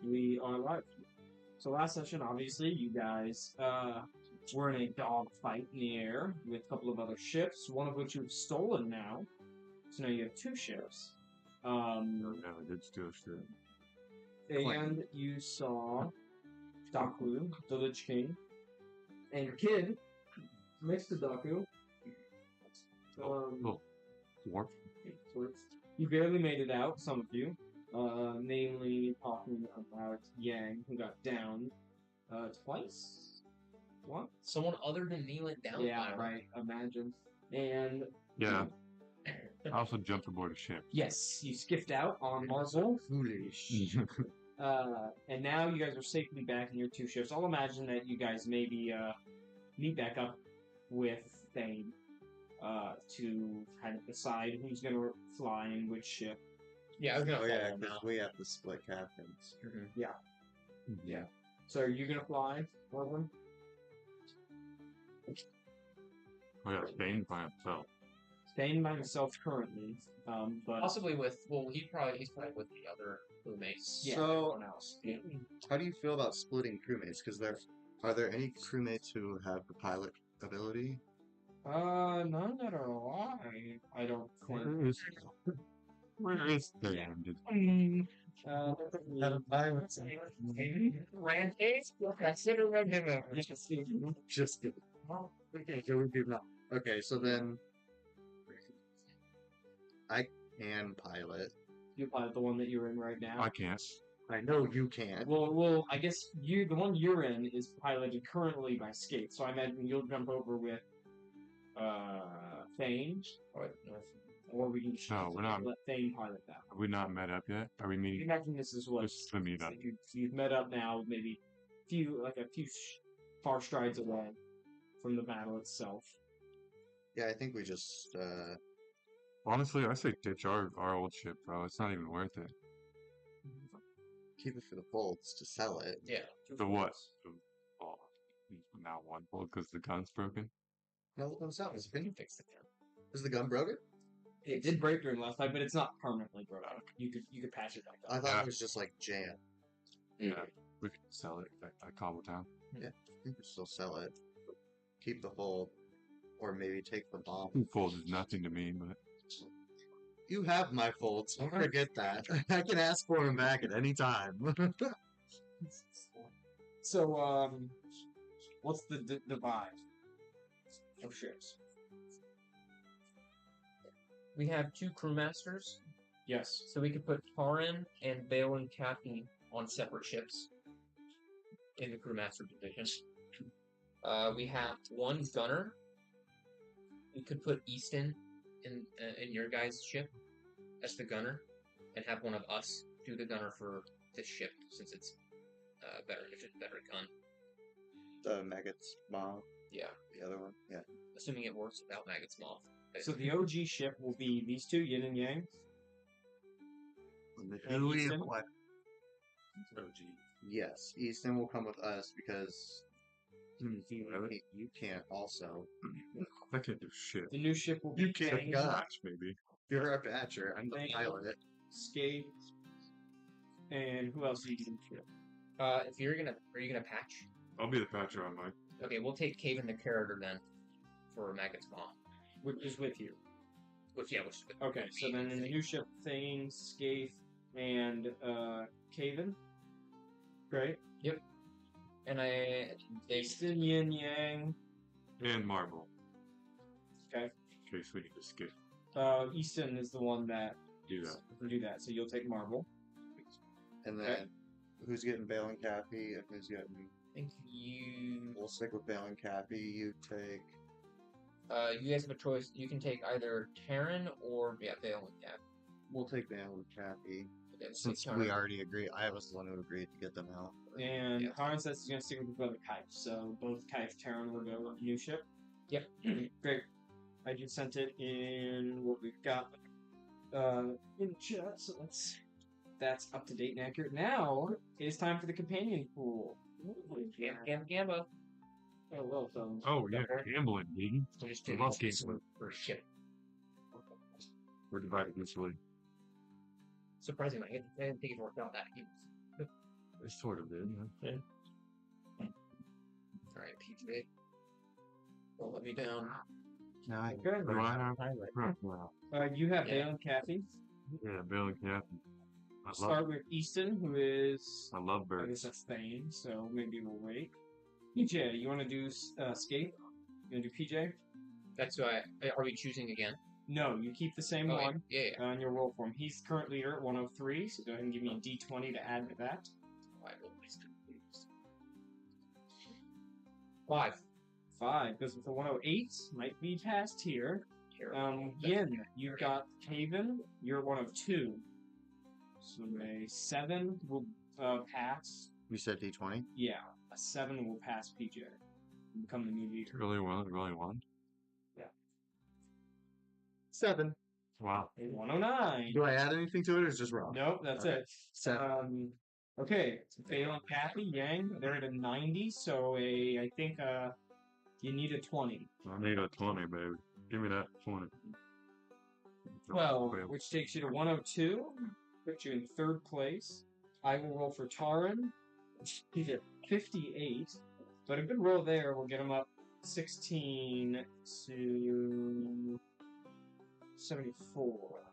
We are live. So last session, obviously, you guys were in a dogfight in the air with a couple of other ships, one of which you've stolen now. So now you have two ships. No, I did steal shit. And you saw Daku, the Lich King, and Kid next to Daku. Warp. You barely made it out, some of you. Namely talking about Yang, who got downed twice? What? Someone other than me went down. Yeah, right. Imagine. And Yeah. I also jumped aboard a ship. yes, you skipped out on Marvel. Foolish. And now you guys are safely back in your two ships. I'll imagine that you guys maybe meet back up with Thane to kind of decide who's going to fly in which ship. Yeah, I was gonna Oh yeah, follow because now. we have to split captains. Yeah. So are you going to fly, Marvin? Oh yeah, Bane by himself. Staying by himself currently, but Possibly with he's probably with the other crewmates. yeah, So- everyone else. How do you feel about splitting crewmates? Because are there any crewmates who have the pilot ability? None that are alive. I don't think. Where is Bane? Rampage? Consider him Just kidding. Okay, so we do not. Okay, so then I can pilot. You pilot the one that you're in right now. I can't. I know you can't. Well, I guess the one you're in is piloted currently by Skate, so I imagine you'll jump over with Thane, or we can just No, we're not. let Thane pilot that. Have we not met up yet? Are we I meeting? imagine this is what This is the meetup. you've met up now, maybe a few far strides away from the battle itself. Yeah, I think we just Honestly, I say ditch our old ship, bro. It's not even worth it. keep it for the bolts to sell it. Yeah. The what? Oh, now one bolt because the gun's broken. No, it's not. It's been Fix it. Is the gun broken? It did break during last fight, but it's not permanently broken. You could patch it back I up. thought Yeah. it was just like jam. Yeah, we could sell it at Cobble Town. You could still sell it. Keep the hull, or maybe take the bomb. Two folds is nothing to me, but You have my folds. Don't forget that. I can ask for them back at any time. So, what's the divide of ships? We have two crewmasters, Yes. so we could put Taran and Bale and Kathy on separate ships in the crewmaster position. We have one gunner. We could put Easton in your guys' ship as the gunner, and have one of us do the gunner for this ship since it's better gun. The maggots bomb. Yeah, The other one. Yeah. assuming it works without maggots moth. So the OG ship will be these two, Yin and Yang. Who Easton? what? Yes, Easton will come with us because you can't also. I can't do shit. The new ship will be You can't Thane, gun. Gosh, maybe. You're a patcher. I'm the Thank you. pilot. Skate, and who else are you going to ship? Are you gonna patch? I'll be the patcher on mine. Okay, we'll take Caven the Carrier then for Maggot's Mom. Which is with you. Which is good. Okay, so then in the new ship, Thane, Skaith, and Caven. Great. And they Easton, Yin, Yang. And Marble. Okay. In case we need to skip. Easton is the one that Do that. can do that, so you'll take Marble. And then who's getting Bale and Cappy and who's getting. I think you We'll stick with Bale and Cappy. You take. you guys have a choice. You can take either Terran or Bale and Cap. We'll take Bale and Cappy. Okay, let's Since take we Terran. already agreed. I was the one who agreed to get them out. And Yeah. Karen says he's going to stick with his brother Kite, so both Kite and Terran will go with the new ship. Yep. Great. I just sent it in what we've got in chat, so that's up to date and accurate. Now it is time for the companion pool. Gamba. Oh well, so Oh, yeah. Gambling, baby. So just I do love this gambling. for ship. We're divided equally. Surprisingly, I didn't think it worked out that. It sort of did. Yeah. Alright, PJ. Don't let me down. Now I Okay. Do I have? Highlight. Yeah, You have Yeah. Bale and Kathy. Bill and Kathy. Start with Easton, who is I love I guess birds. that's Thane, so maybe we'll wait. PJ, you want to do Skate? You want to do PJ? That's why. Are we choosing again? No, you keep the same Oh, one yeah, yeah. on your roll form. He's current leader at 103, so go ahead and give me a d20 to add to that. I always confused. 5. 5 goes with the 108. Might be past here. Here. Yin, you've got Haven. You're at 102. So a 7 will pass. You said D20? Yeah, a 7 will pass PJ. And become the new leader. Really one? Really one? 7. Wow. 109. Do I add anything to it or is it just raw? Nope, that's Okay. it. 7. Okay, Bale and Kathy, Yang, they're at a 90, so I think you need a 20. I need a 20, baby. Give me that 20. 12, which takes you to 102, puts you in 3rd place. I will roll for Taran. He's at 58, but a good roll there will get him up 16 to 74.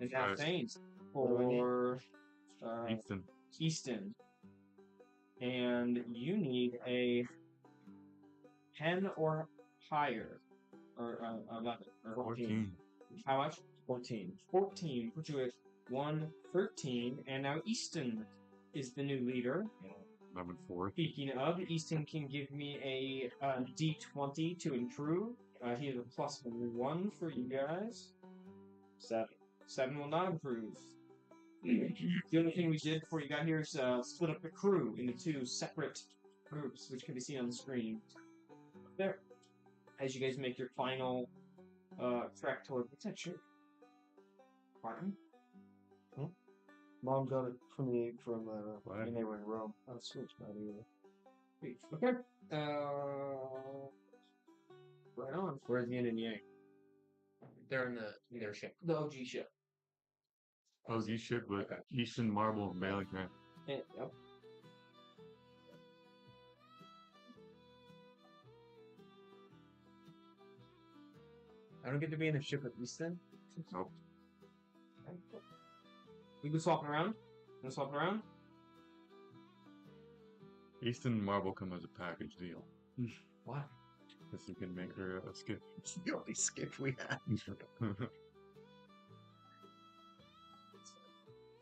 And now Nice. Thane's What do I need? for Ethan. Easton. And you need a 10 or higher. Or 11. Or 14. How much? 14. 14 puts you at 113. And now Easton is the new leader. I'm in 4th. Speaking of, Easton can give me a d20 to improve. He has a plus 1 for you guys. 7. 7 will not improve. The only thing we did before you got here is split up the crew into 2 separate groups, which can be seen on the screen. There. As you guys make your final trek toward protection. Martin? Mom got it for me from What? when they were in Rome. I was switched by the Okay. Right on. Where's Yin and Yang? They're in their ship. The OG ship. Oh, you should, but Easton, Marble, and Bailey can. Yep. I don't get to be in a ship with Easton. Nope. We can swap around. You swap around? Easton and Marble come as a package deal. Why? Because you can make her a skip. It's the only skip we have.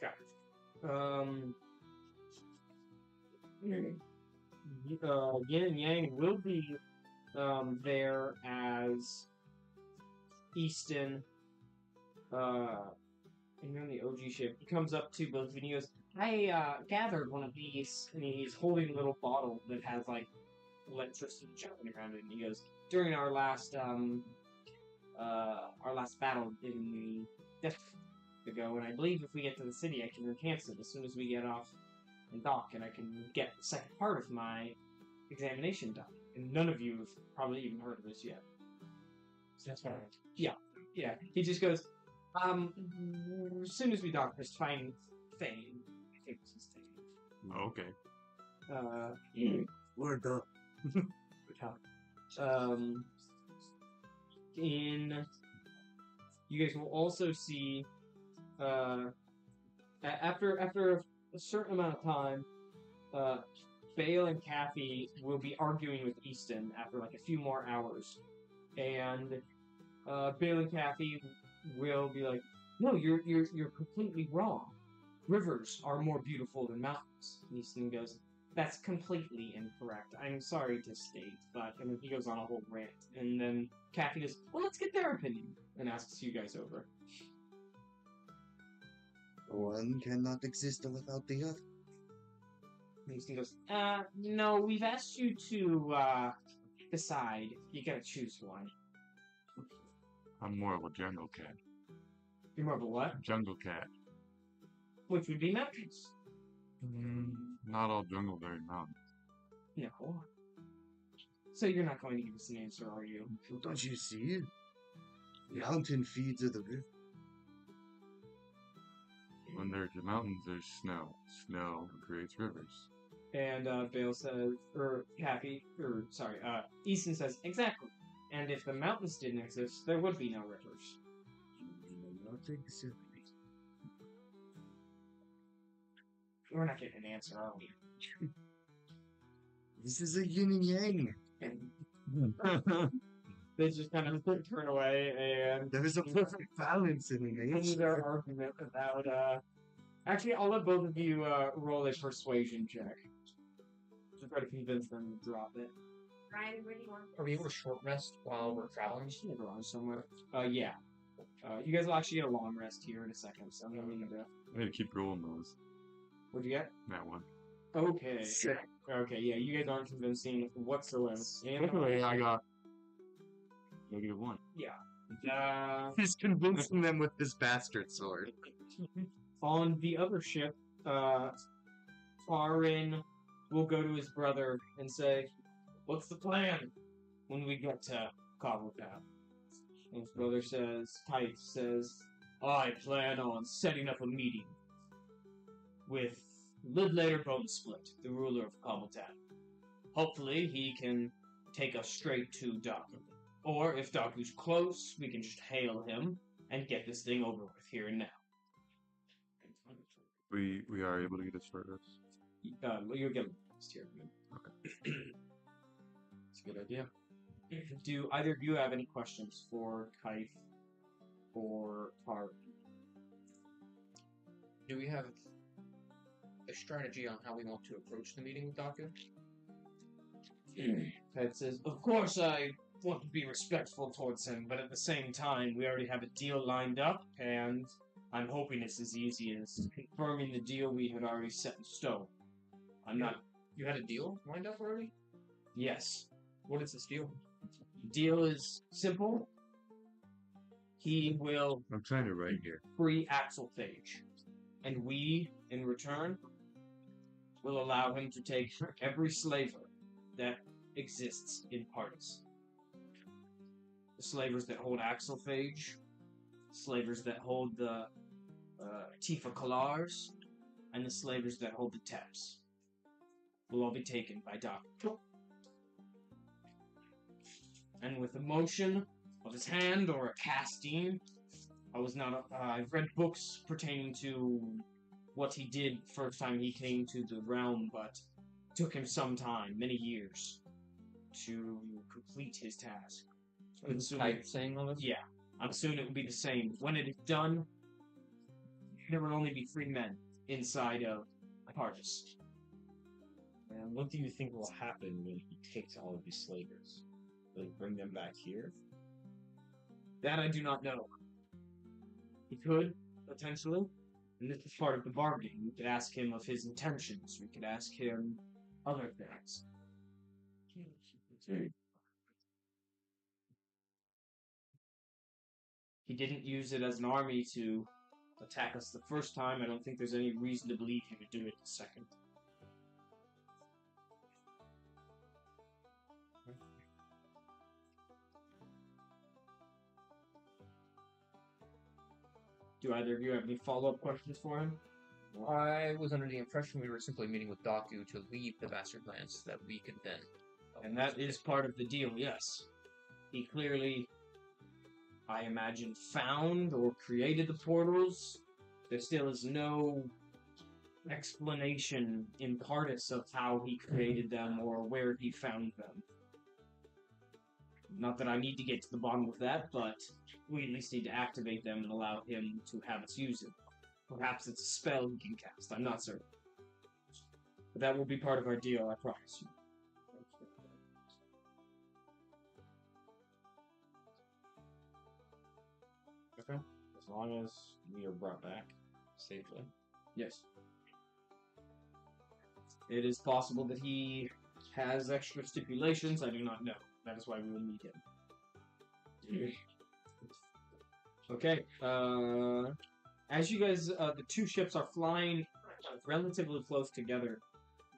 Got it. Yin and Yang will be there as Easton. And you're on the OG ship. He comes up to both of you and he goes, I gathered one of these, and he's holding a little bottle that has like electricity jumping around it. And he goes, during our last battle in the death ago, and I believe if we get to the city, I can enhance it as soon as we get off and dock, and I can get the second part of my examination done. And none of you have probably even heard of this yet. That's right. Yeah. He just goes, as soon as we dock, just find Thane. I think this is Thane. Okay. We're done. You guys will also see after a certain amount of time, Bale and Kathy will be arguing with Easton after like a few more hours, and Bale and Kathy will be like, "No, you're completely wrong. Rivers are more beautiful than mountains." And Easton goes, "That's completely incorrect. I'm sorry to state," but and then he goes on a whole rant, and then Kathy goes, "Well, let's get their opinion," and asks you guys over. One cannot exist without the other. And Easton goes, no, we've asked you to decide. You gotta choose one. I'm more of a jungle cat. You're more of a what? Jungle cat. Which would be mountains. Not all jungle very mountains. No. So you're not going to give us an answer, are you? Don't you see? The mountain feeds of the river. When there's mountains, there's snow. Snow creates rivers. And Bale says, Easton says, exactly. And if the mountains didn't exist, there would be no rivers. We're not getting an answer, are we? This is a yin and yang. They just kind of turn away and There is a perfect balance in continue nature. their argument about, Actually, I'll let both of you roll a persuasion check. To try to convince them to drop it. Ryan, where do you want? Are we able to short rest while we're traveling? Just need to run somewhere. Yeah. You guys will actually get a long rest here in a second, so I'm gonna need to... I need to keep rolling those. What'd you get? That one. Okay. Okay, yeah, you guys aren't convincing whatsoever. And, Luckily, I got -1. He's convincing them with this bastard sword. on the other ship, Farin will go to his brother and say, "What's the plan when we get to Cobblepad?" And his brother says, Type says, "I plan on setting up a meeting with Lidlater Bonesplit, the ruler of Cobblepad. Hopefully he can take us straight to Daku. Or if Daku's close, we can just hail him and get this thing over with here and now." We are able to get a short rest. You'll get lost here. Okay. It's a good idea. Do either of you have any questions for Kaif or Farin? Do we have a strategy on how we want to approach the meeting with Daku? Ted says, "Of course I want to be respectful towards him, but at the same time, we already have a deal lined up, and I'm hoping it's as easy as confirming the deal we had already set in stone. I'm not... You had a deal lined up already? Yes. What is this deal? The deal is simple. He will I'm trying to write here. free Axelphage, and we, in return, will allow him to take every slaver that exists in Pardis. The slavers that hold Axelphage, slavers that hold the Tifa Kalars, and the slavers that hold the Teps will all be taken by Doc. And with a motion of his hand or a casting, I've read books pertaining to what he did first time he came to the realm, but it took him some time, many years, to complete his task. So I'm assuming- Type saying all this? Yeah, I'm assuming it will be the same. When it is done, there will only be 3 men inside of Pardis. And what do you think will happen when he takes all of these slavers? Will he bring them back here? That I do not know. He could, potentially. And this is part of the bargaining. We could ask him of his intentions. We could ask him other things. He didn't use it as an army to attack us the first time. I don't think there's any reason to believe he would do it the second. Do either of you have any follow-up questions for him? I was under the impression we were simply meeting with Daku to leave the Bastard Lands so that we could then... And that is part of the deal, yes. He clearly, I imagine, found or created the portals. There still is no explanation in Pardis of how he created them or where he found them. Not that I need to get to the bottom of that, but we at least need to activate them and allow him to have us use it. Perhaps it's a spell he can cast, I'm not certain. But that will be part of our deal, I promise you. Okay. As long as we are brought back safely. Yes. It is possible that he has extra stipulations, I do not know. That is why we will meet him. Okay, as you guys, the 2 ships are flying relatively close together.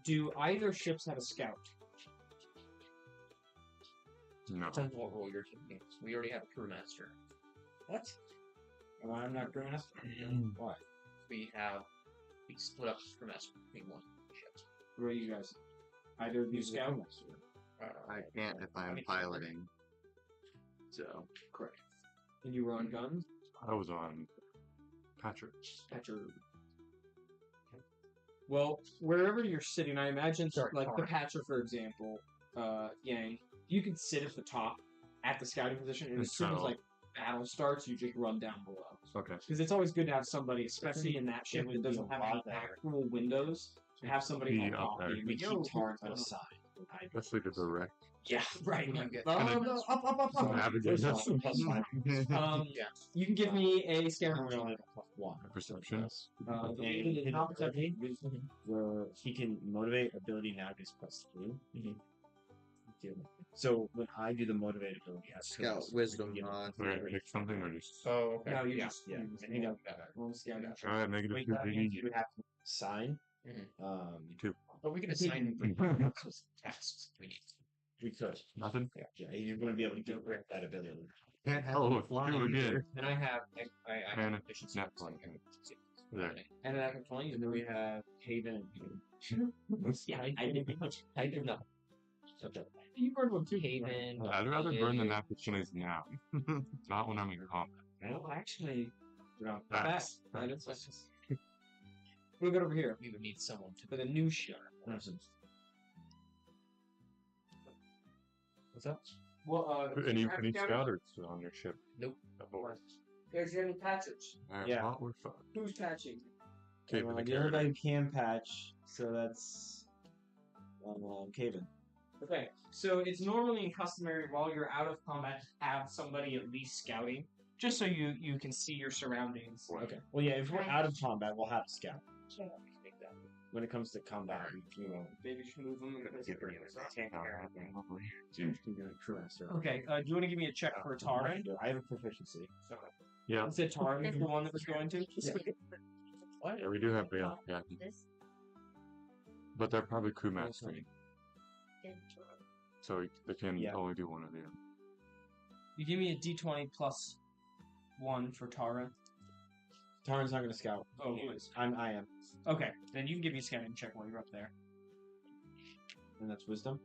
Do either ships have a scout? No. Depends what role you're taking. We already have a crewmaster. What? Well, I'm not doing this. Why? we split up the crewmaster between one ship. Where are you guys? Either of you scout? I can't if I'm piloting. So Correct. And you were on guns? I was on Patrick. Patcher. Well, wherever you're sitting, I imagine, like the Patcher, for example, Yang, you can sit at the top at the scouting position, and as soon as like battle starts, you just run down below. Okay. Because it's always good to have somebody, especially in that ship that doesn't have any actual windows, to have somebody Be help up there. you. We Yo, keep Tarn to the side. Especially the direct. Yeah, right. You get- No, up. Navigate. Yeah. You can give me a scanner. Tarn only has +1. Perception. And his ability, where he can motivate ability now is +3. So when I do the motivated ability, I have Scout to wisdom give him mod. Do I pick something or just? Oh, okay. No, you Yeah. just Yeah, you just and he does roll the scouting check. Alright, negative Wait, 2 that means BD. you would have to sign. Mhm. 2. But we can assign him tasks we need. We could. Nothing? Yeah, you're going to be able to get rid of that ability. Can't have Oh, them look, fly do it again. either. Then I have And efficiency. nat so I 20. can see- There. And then I can find you. And then we have Haven and Haven. Yeah, I did not. Okay. You burned one too. Haven. I'd rather burn the Haven. opportunities now, not when I'm in combat. No, actually, Facts. that is facts. We'll go over here We would need someone to. for the new ship. What's up? Well, Any scouters on your ship? Nope. Oh, There's any patches. yeah. Yeah. We're fine. Who's patching? Okay, but the The only guy character. who can patch, so that's Caven. Okay, so it's normally customary while you're out of combat to have somebody at least scouting, just so you can see your surroundings. Okay. Well, yeah, if we're out of combat, we'll have a scout. When it comes to combat, we won't. Maybe you should move them. Crew master. Okay, do you want to give me a check for Tara? I have a proficiency. Yeah, You said Tara is the one that was going to? yeah, we do have Bale. Yeah, but they're probably crew mastering, so they can Yeah. only do one of them. You give me a d20 plus 1 for Tara. Tarn's not going to scout. Oh, who is? I am. Okay, then you can give me a scanning check while you're up there. And that's wisdom?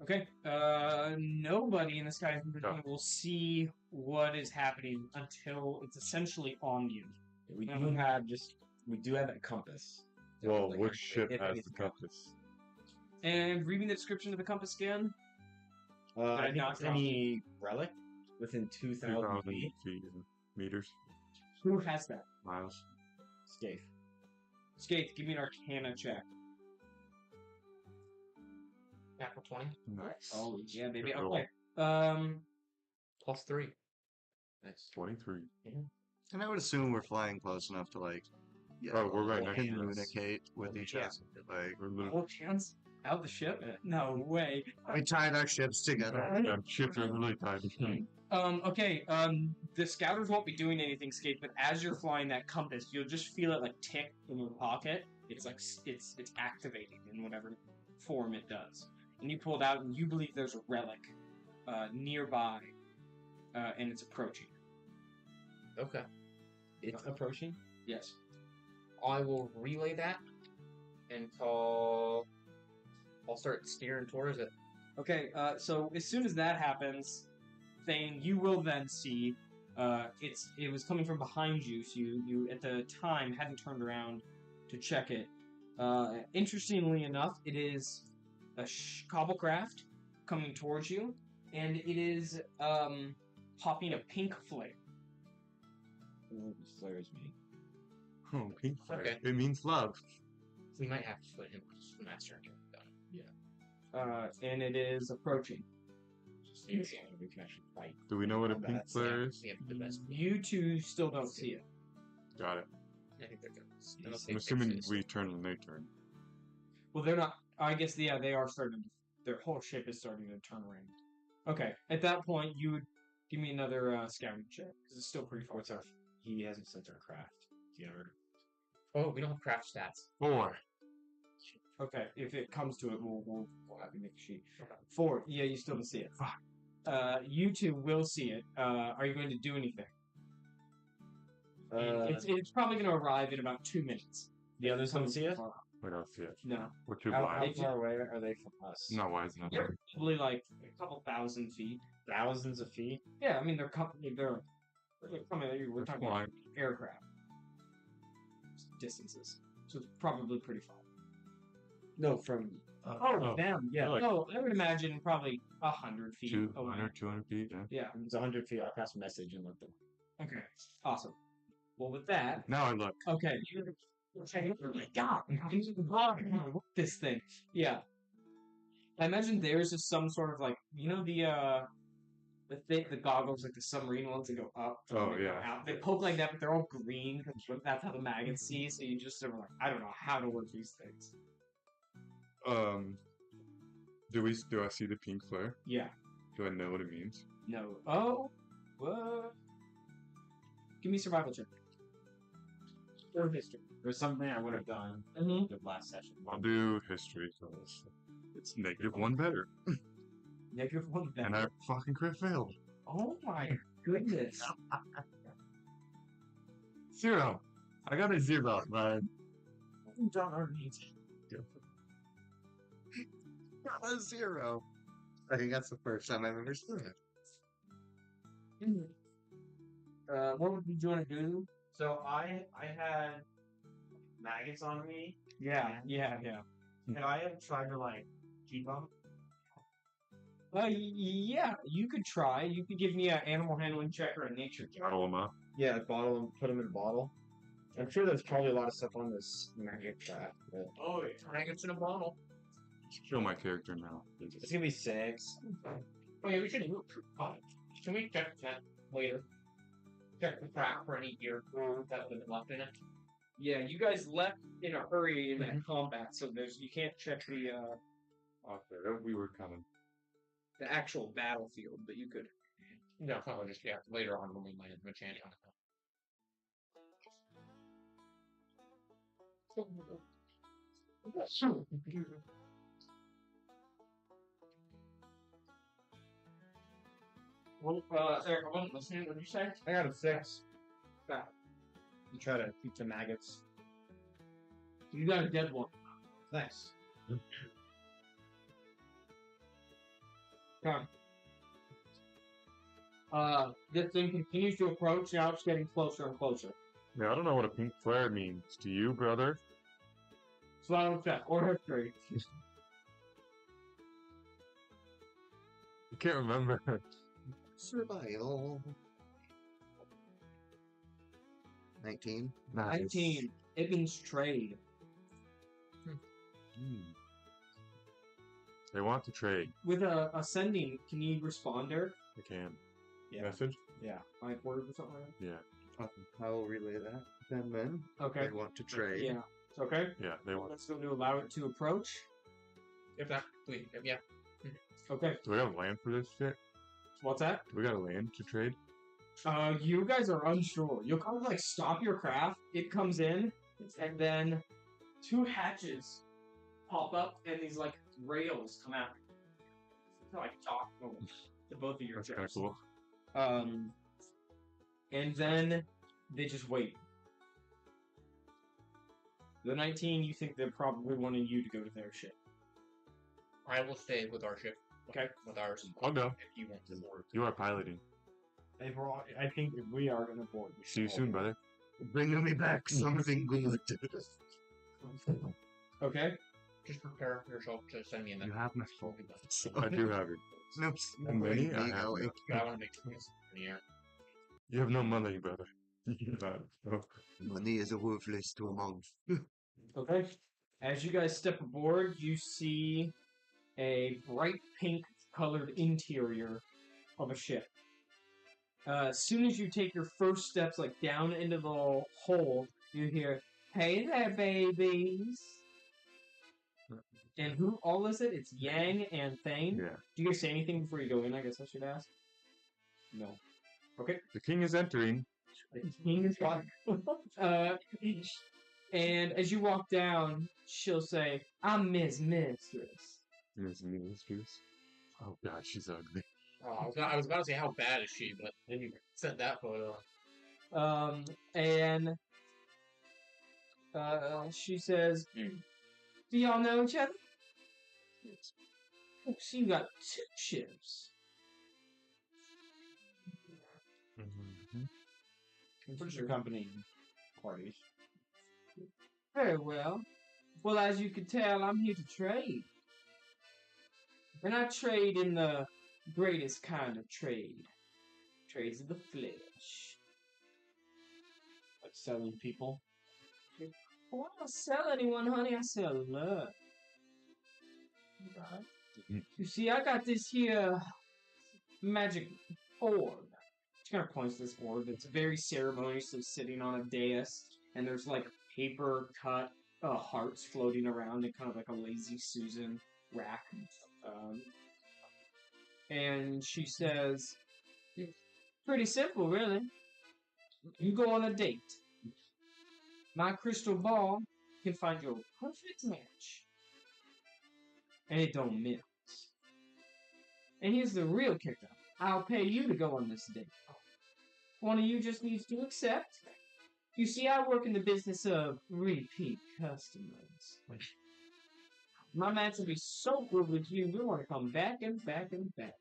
Okay, nobody in this guy's position will see what is happening until it's essentially on you. We do have that compass. Well, Like, which ship if has anything the compass? And reading the description of the compass again, I think not it's any relic within 2,000 2,000 feet. feet, meters, who has that? miles. Scathe. Skate, give me an Arcana check. Natural 20 Nice. Oh, yeah, baby. Good roll. Okay. +3. Nice. 23. And I would assume we're flying close enough to like, Oh, we're right next to communicate with each Yeah. other. Like We're literally, Hold hands out the ship? No way. we tied our ships together. ships are really tied together. Okay, the scouters won't be doing anything, Skate, but as you're flying that compass, you'll just feel it like tick in your pocket. It's like it's activating in whatever form it does. And you pull it out, and you believe there's a relic nearby, and it's approaching. Okay. It's approaching? Yes. I will relay that and call. I'll start steering towards it. Okay, so as soon as that happens, Thane, you will then see it was coming from behind you, so you at the time hadn't turned around to check it. Interestingly enough, it is a cobblecraft coming towards you, and it is popping a pink flame. Flares me. Oh, pink flag. Okay. It means love. We might have to put him with the master and get it done. And it is approaching. We can actually fight. Do we know what a pink Combat, flare is? We have the best. You two still don't see it. Got it. I think they're good. I'm assuming we turn when they turn. Well, they're not. I guess they are starting. Their whole ship is starting to turn around. Okay, at that point, you would give me another scouting check because it's still pretty far. What's our... He hasn't sent our craft. Do you ever... Oh, we don't have craft stats. 4. Okay, if it comes to it, we'll have you make a sheet. 4. Yeah, you still don't see it. Fuck. You two will see it. Are you going to do anything? It's probably going to arrive in about 2 minutes. The others don't see it? We don't see it. No. We're too How blind. far away are they from us? Not wise enough. They're probably like a couple thousand feet. Thousands of feet? Yeah, I mean, they're we're talking flying. aircraft distances. So it's probably pretty far. No, from. Oh, them. Yeah. like- No, I would imagine probably 100 feet away. 200 feet, yeah. Yeah. It's 100 feet. I passed a message and looked at Okay. Awesome. Well, with that, Now I look. okay. Oh my God! This thing. Yeah. I imagine theirs is some sort of like the goggles like the submarine ones that go up. Oh, and they go yeah. out. They poke like that, but they're all green because that's how the maggots see. So you just sort of like, I don't know how to work these things. Do I see the pink flare? Yeah. Do I know what it means? No. Oh. What? Give me a survival check. Or history. There's something I would have done Mm-hmm. the last session. I'll do history. So it's -1 better. -1 And I fucking crit failed. Oh my goodness. 0. I got a 0, man. A 0. I think that's the first time I've ever seen it. What would you want to do? So I had maggots on me. Yeah. And I have tried to like keep them. Yeah, you could try. You could give me an animal handling check or a nature check. Bottle them up. Yeah, bottle them, put them in a bottle. I'm sure there's probably a lot of stuff on this maggot trap. But Oh, yeah. Maggots in a bottle. Kill my character now. it's gonna be 6. Oh, yeah, we should do Can we check that later? Check the crack for any gear that would have been left in it. Yeah, you guys left in a hurry in that combat, so you can't check Okay, we were coming. the actual battlefield, but you could. No, probably just later on when we might have a chance on it. Well, Eric, I wasn't listening. What did you say? I got a 6. Ah. You try to keep the maggots. You got a dead one. Nice. Okay. This thing continues to approach. Now it's getting closer and closer. Yeah, I don't know what a pink flare means. Do you, brother? Survival check or history. I can't remember. Survival. 19. Nice. 19. Ibn's trade. They want to trade. With a ascending, can you respond there? I can. Yeah. Message? Yeah. Like word or something like Yeah. I will relay that. Then that? Okay. they want to trade. Yeah. It's okay. Yeah, they want. Let's go to allow it to approach. If that, yeah. Okay. Do we have land for this shit? What's that? Do we got a land to trade? You guys are unsure. You'll kind of like stop your craft. It comes in, and then 2 hatches pop up, and these like rails come out. It's like talk to both of your That's kind of ships. cool. And then they just wait. The 19, you think they're probably wanting you to go to their ship. I will stay with our ship. Okay. With ours. I'll go. If you want to board. You are piloting. I think if we are gonna board. we See you should soon, all- brother. Bring me back something good. Okay. Just prepare yourself to send me a message. You have my We'll phone. be done. I do have it. Nope. How many? I There you have go. none. But I want to make things in the air. You have no money, brother. Oh. Money is a worthless to a monk. Okay. As you guys step aboard, you see a bright pink colored interior of a ship. As soon as you take your first steps, like down into the hole, you hear, "Hey there, babies." And who all is it? It's Yang and Thane. Yeah. Do you guys say anything before you go in? I guess I should ask. No. Okay. The king is entering. King is fine. And as you walk down, she'll say, "I'm Miss Mistress." Miss Mistress. Oh god, she's ugly. Oh, I was about to say how bad is she, but then you sent that photo. And she says, "Do y'all know each other?" Oh, so you got 2 ships. Mhm. What's your company parties? Very well. Well, as you can tell, I'm here to trade. And I trade in the greatest kind of trade. Trades of the flesh. Like selling people? Well, I don't sell anyone, honey. I sell love. You see, I got this here magic orb. She kind of points to this orb. It's very ceremoniously sitting on a dais, and there's like paper cut hearts floating around in kind of like a lazy Susan rack. And she says, "Pretty simple, really. You go on a date. My crystal ball can find your perfect match. And it don't miss. And here's the real kicker. I'll pay you to go on this date. One of you just needs to accept. You see, I work in the business of repeat customers. My match will be so good with you, we want to come back and back and back."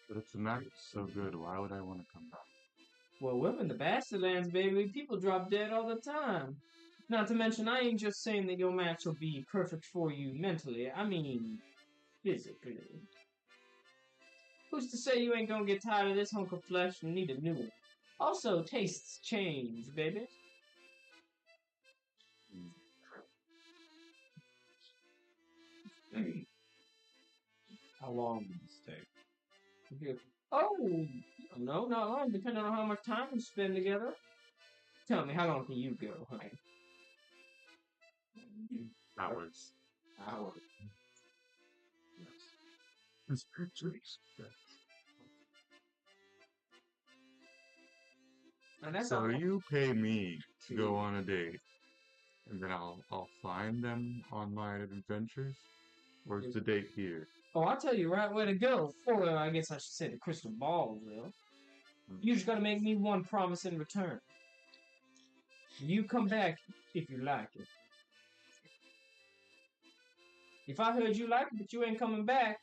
But if the match is so good, why would I want to come back? Well, we're in the Bastardlands, baby. People drop dead all the time. Not to mention, I ain't just saying that your match will be perfect for you mentally. I mean, physically. Who's to say you ain't gonna get tired of this hunk of flesh and need a new one? Also, tastes change, baby. How long would this take? Oh, no, not long, depending on how much time we spend together. Tell me, how long can you go, honey? Hours. Hours. This picture is And that's So all. you pay me to go on a date, and then I'll find them on my adventures? Where's the date here? Oh, I'll tell you right where to go. Or I guess I should say the crystal ball will. You just gotta make me one promise in return. You come back if you like it. If I heard you like it, but you ain't coming back,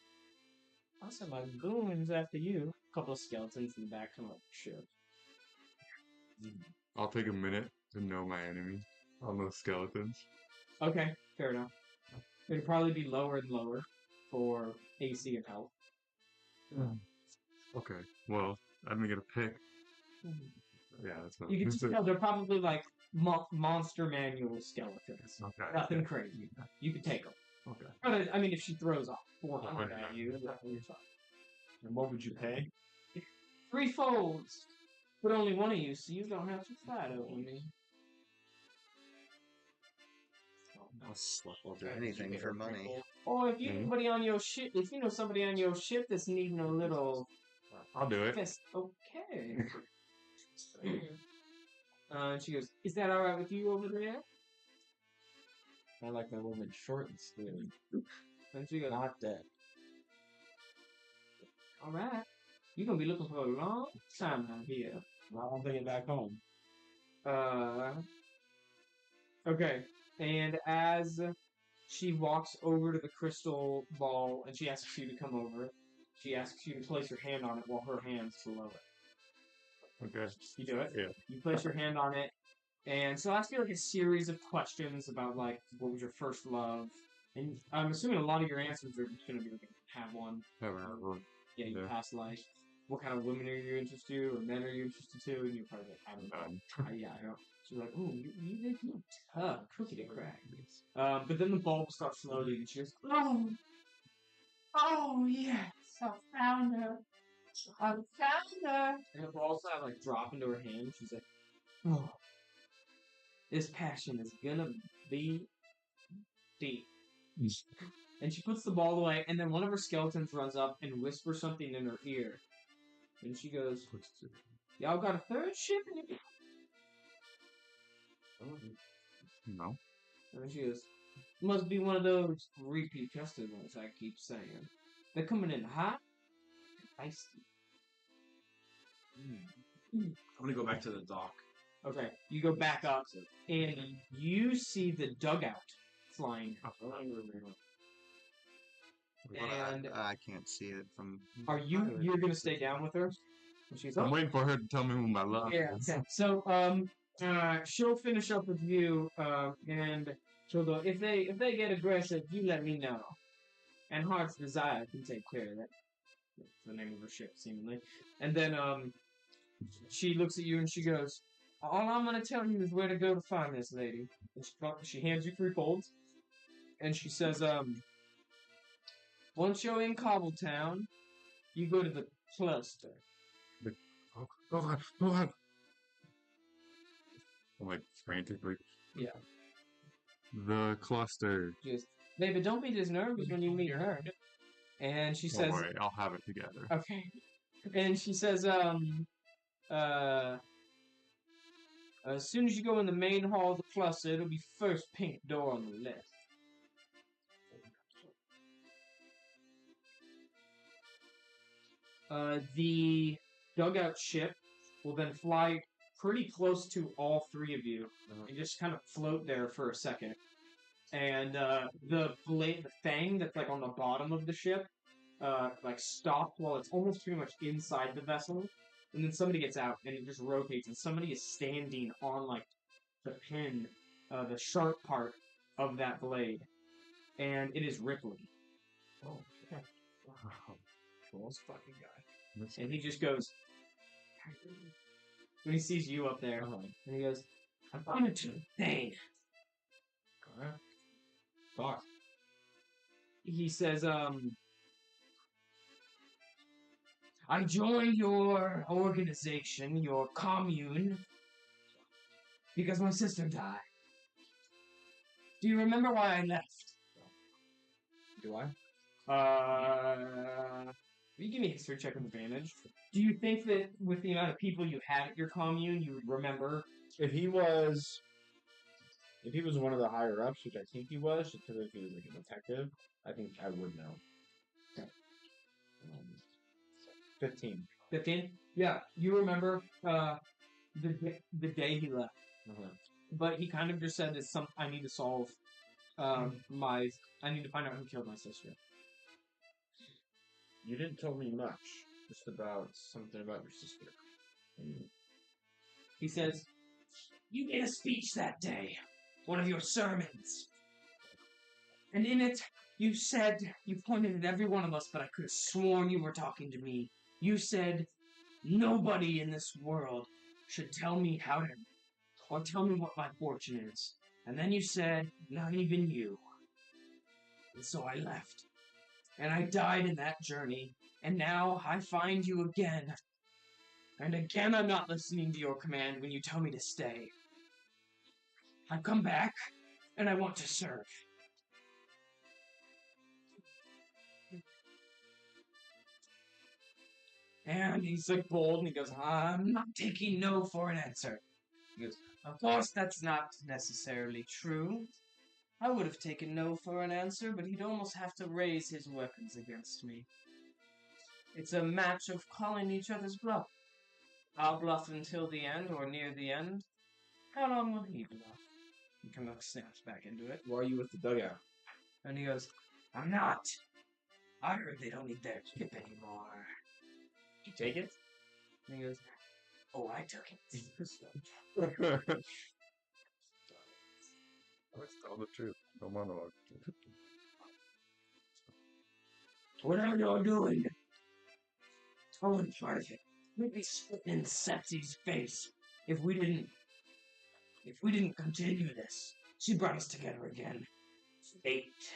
I'll send my goons after you. A couple of skeletons in the back come up. Sure. I'll take a minute to know my enemy. I'll know skeletons. Okay, fair enough. It'd probably be lower and lower for AC and health. Okay, well, I'm gonna pick. Yeah, that's not. You can just tell they're probably like monster manual skeletons. Okay. Nothing crazy. You can take them. Okay. But, I mean, if she throws off 400 at you, you're fine. And what would you pay? 3 folds. But only one of you, so you don't have to fight over me. I'll slap all Do anything for money. Or if you anybody on your ship, if you know somebody on your ship that's needing a little I'll do it. fest, okay. And she goes, "Is that all right with you over there?" I like that woman short and skinny. And she goes, Not dead. "All right. You're gonna be looking for a long time out here." Well, I'm thinking back home. Okay. And as she walks over to the crystal ball and she asks you to come over, she asks you to place your hand on it while her hand's below it. Okay. You do it? Yeah. You place your hand on it, and she'll ask you like a series of questions about like what was your first love, and I'm assuming a lot of your answers are just gonna be like have one, yeah, your past life. What kind of women are you interested to, or men are you interested to? And you're probably like, I don't know. Yeah, I know. She's like, "Ooh, you tough, cookie to crack." But then the bulb starts floating, and she goes, "Oh yes, I found her. I found her." And the balls kind of like drop into her hand. She's like, "Oh, this passion is gonna be deep." And she puts the ball away, and then one of her skeletons runs up and whispers something in her ear. And she goes, "Y'all got a third ship in your..." No. And then she goes, "Must be one of those repeat customers I keep saying. They're coming in hot and feisty." I'm gonna go back to the dock. Okay, you go back up, and you see the dugout flying. And I can't see it from. are you're gonna stay down with her? And she's I'm up. waiting for her to tell me who my love Yeah. is. Okay. So she'll finish up with you, and she'll go. If they get aggressive, you let me know. And Heart's Desire can take care of that. That's the name of her ship, seemingly. And then she looks at you and she goes, "All I'm gonna tell you is where to go to find this lady." And she hands you 3 folds, and she says, "Once you're in Cobbletown, you go to the cluster." Oh, go on, go on. I'm like frantically. Yeah. The cluster. Just, baby, don't be as nervous when you meet her. And she Don't says, worry, I'll have it together. okay. And she says, as soon as you go in the main hall of the cluster, it'll be first pink door on the left. The dugout ship will then fly pretty close to all 3 of you and just kind of float there for a second. And the blade, the fang that's like on the bottom of the ship, like stopped while it's almost pretty much inside the vessel. And then somebody gets out and it just rotates, and somebody is standing on like the pin, the sharp part of that blade, and it is Ripley. Oh, okay. Wow. Coolest fucking guy. And he just goes when he sees you up there, and he goes, "I'm coming to Thane." Alright. Talk. He says, "I joined your organization, your commune, because my sister died. Do you remember why I left?" Do I? You give me a history check with advantage. Do you think that with the amount of people you had at your commune, you would remember? If he was one of the higher ups, which I think he was, just because if he was like a detective, I think I would know. Okay. 15. 15? Yeah, you remember the day he left. But he kind of just said, I need to solve I need to find out who killed my sister." You didn't tell me much, just about something about your sister. He says, "You made a speech that day, one of your sermons. And in it, you pointed at every one of us, but I could have sworn you were talking to me. You said, nobody in this world should tell me or tell me what my fortune is. And then you said, not even you. And so I left. And I died in that journey. And now I find you again. And again I'm not listening to your command when you tell me to stay. I've come back, and I want to serve." And he's like bold, and he goes, "I'm not taking no for an answer." He goes, "Of course that's not necessarily true. I would have taken no for an answer, but he'd almost have to raise his weapons against me. It's a match of calling each other's bluff. I'll bluff until the end, or near the end. How long will he bluff?" He kind of snaps back into it. Why are you with the dugout? And he goes, "I'm not. I heard they don't need their ship anymore." Did you take it? And he goes, "Oh, I took it." Let's tell the truth. No monologue. "Whatever you're doing, I wasn't part of it. We'd be spitting in Sepsi's face if we didn't continue this. She brought us together again. Fate."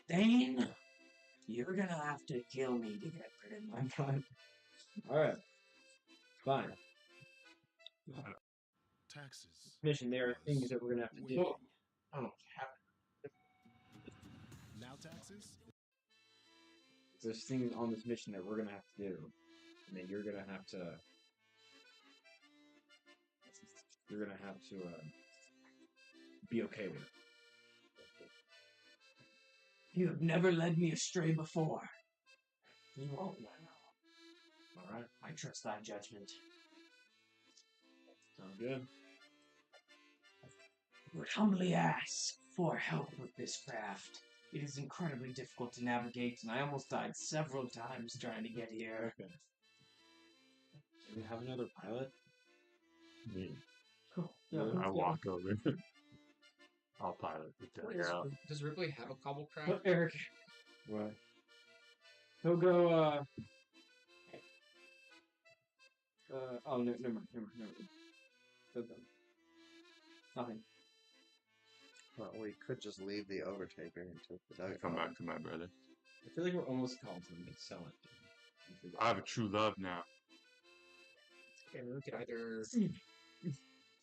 "Dane, you're gonna have to kill me to get rid of my blood." Alright. Fine. Taxes. Mission, there are things that we're gonna have to do. I don't know what's happening. Now taxes? There's things on this mission that we're gonna have to do. And then you're gonna have to be okay with it. You have never led me astray before. You won't now. All right. I trust thy judgment. Sounds good. I would humbly ask for help with this craft. It is incredibly difficult to navigate, and I almost died several times trying to get here. Okay. Do we have another pilot? Me. Cool. I walk over. I'll pilot the dagger out. Does Ripley have a cobble craft? But Eric, What? he'll go, oh, no, never mind. Nothing. Well, we could just leave the Overtaker and take the I dugout. come back to my brother. I feel like we're almost called to sell it. I have a true love now. And we could either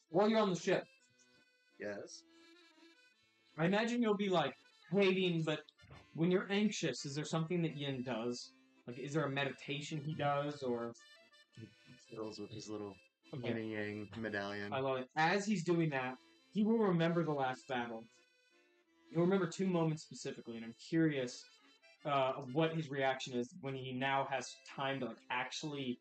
While you're on the ship, Yes. I imagine you'll be, like, waiting, but when you're anxious, is there something that Yin does? Like, is there a meditation he does, or... Fills with his little Okay. yin and yang medallion. I love it. As he's doing that, he will remember the last battle. He'll remember 2 moments specifically, and I'm curious what his reaction is when he now has time to like actually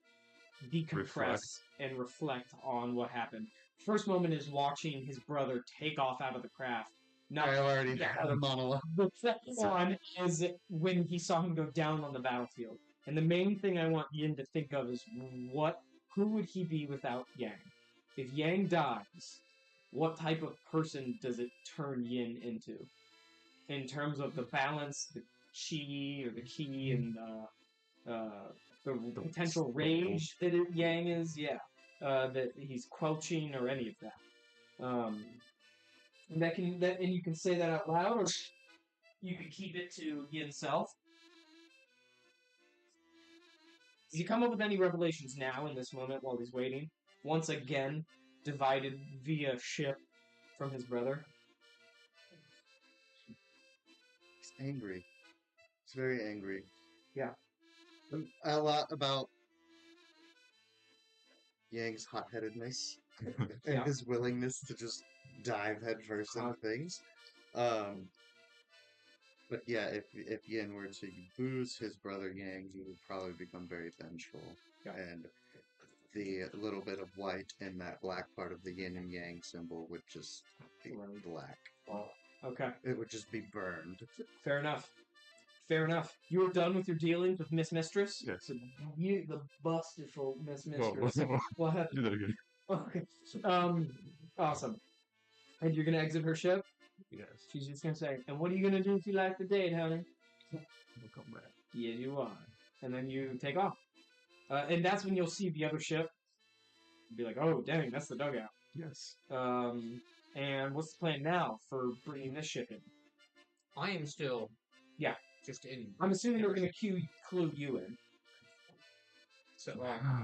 decompress and reflect on what happened. First moment is watching his brother take off out of the craft. Not I already had a monologue. the second one is when he saw him go down on the battlefield. And the main thing I want Yin to think of is who would he be without Yang? If Yang dies, what type of person does it turn Yin into? In terms of the balance, the chi or the ki, and the potential rage that Yang is, that he's quelching or any of that. And you can say that out loud, or you can keep it to himself. Does he come up with any revelations now in this moment while he's waiting? Once again, divided via ship from his brother. He's angry. He's very angry. Yeah. A lot about Yang's hot-headedness and Yeah. his willingness to just dive headfirst into things. But yeah, if Yin were to lose his brother Yang, he would probably become very vengeful. Yeah. And the little bit of white in that black part of the Yin and Yang symbol would just be black. Okay. It would just be burned. Fair enough. Fair enough. You are done with your dealings with Miss Mistress? Yes. The bustful Miss Whoa, Mistress. What? do that again. Okay. Awesome. And you're gonna exit her ship? Yes. She's just gonna say, and what are you gonna do if you like the date, honey? We'll come back. Yeah, you are. And then you take off. And that's when you'll see the other ship. You'll be like, oh, dang, that's the dugout. Yes. And what's the plan now for bringing this ship in? I am still Yeah. just in. I'm assuming they're going to clue you in. So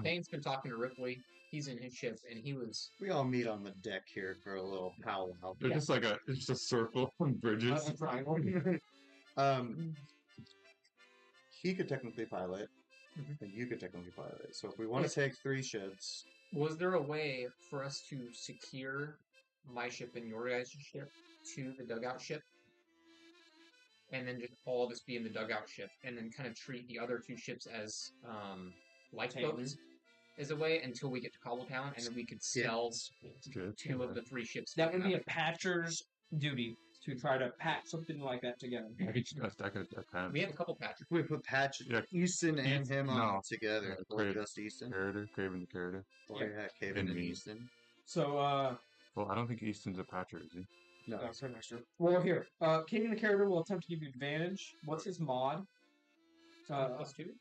Bane's been talking to Ripley. He's in his ship, and he was. We all meet on the deck here for a little powwow. They're just like it's just a circle on bridges. He could technically pilot, and you could technically pilot it. So if we want to take 3 ships, Was there a way for us to secure my ship and your guys' ship to the dugout ship? And then just all this be in the dugout ship, and then kind of treat the other 2 ships as lifeboats as a way until we get to Cobbletown, and then we could sell Good. 2 of the 3 ships. That would be a patcher's duty to try to patch something like that together. I could stack it at times. We have a couple patches. we put Patch, Yeah. Easton and him on No. together. Yeah, Or Craven. just Easton. Craven the Carrier. Or yeah, Caven And and me. Easton. So, Well, I don't think Easton's a patcher, is he? No. well, here. King the character will attempt to give you advantage. What's his mod? +2?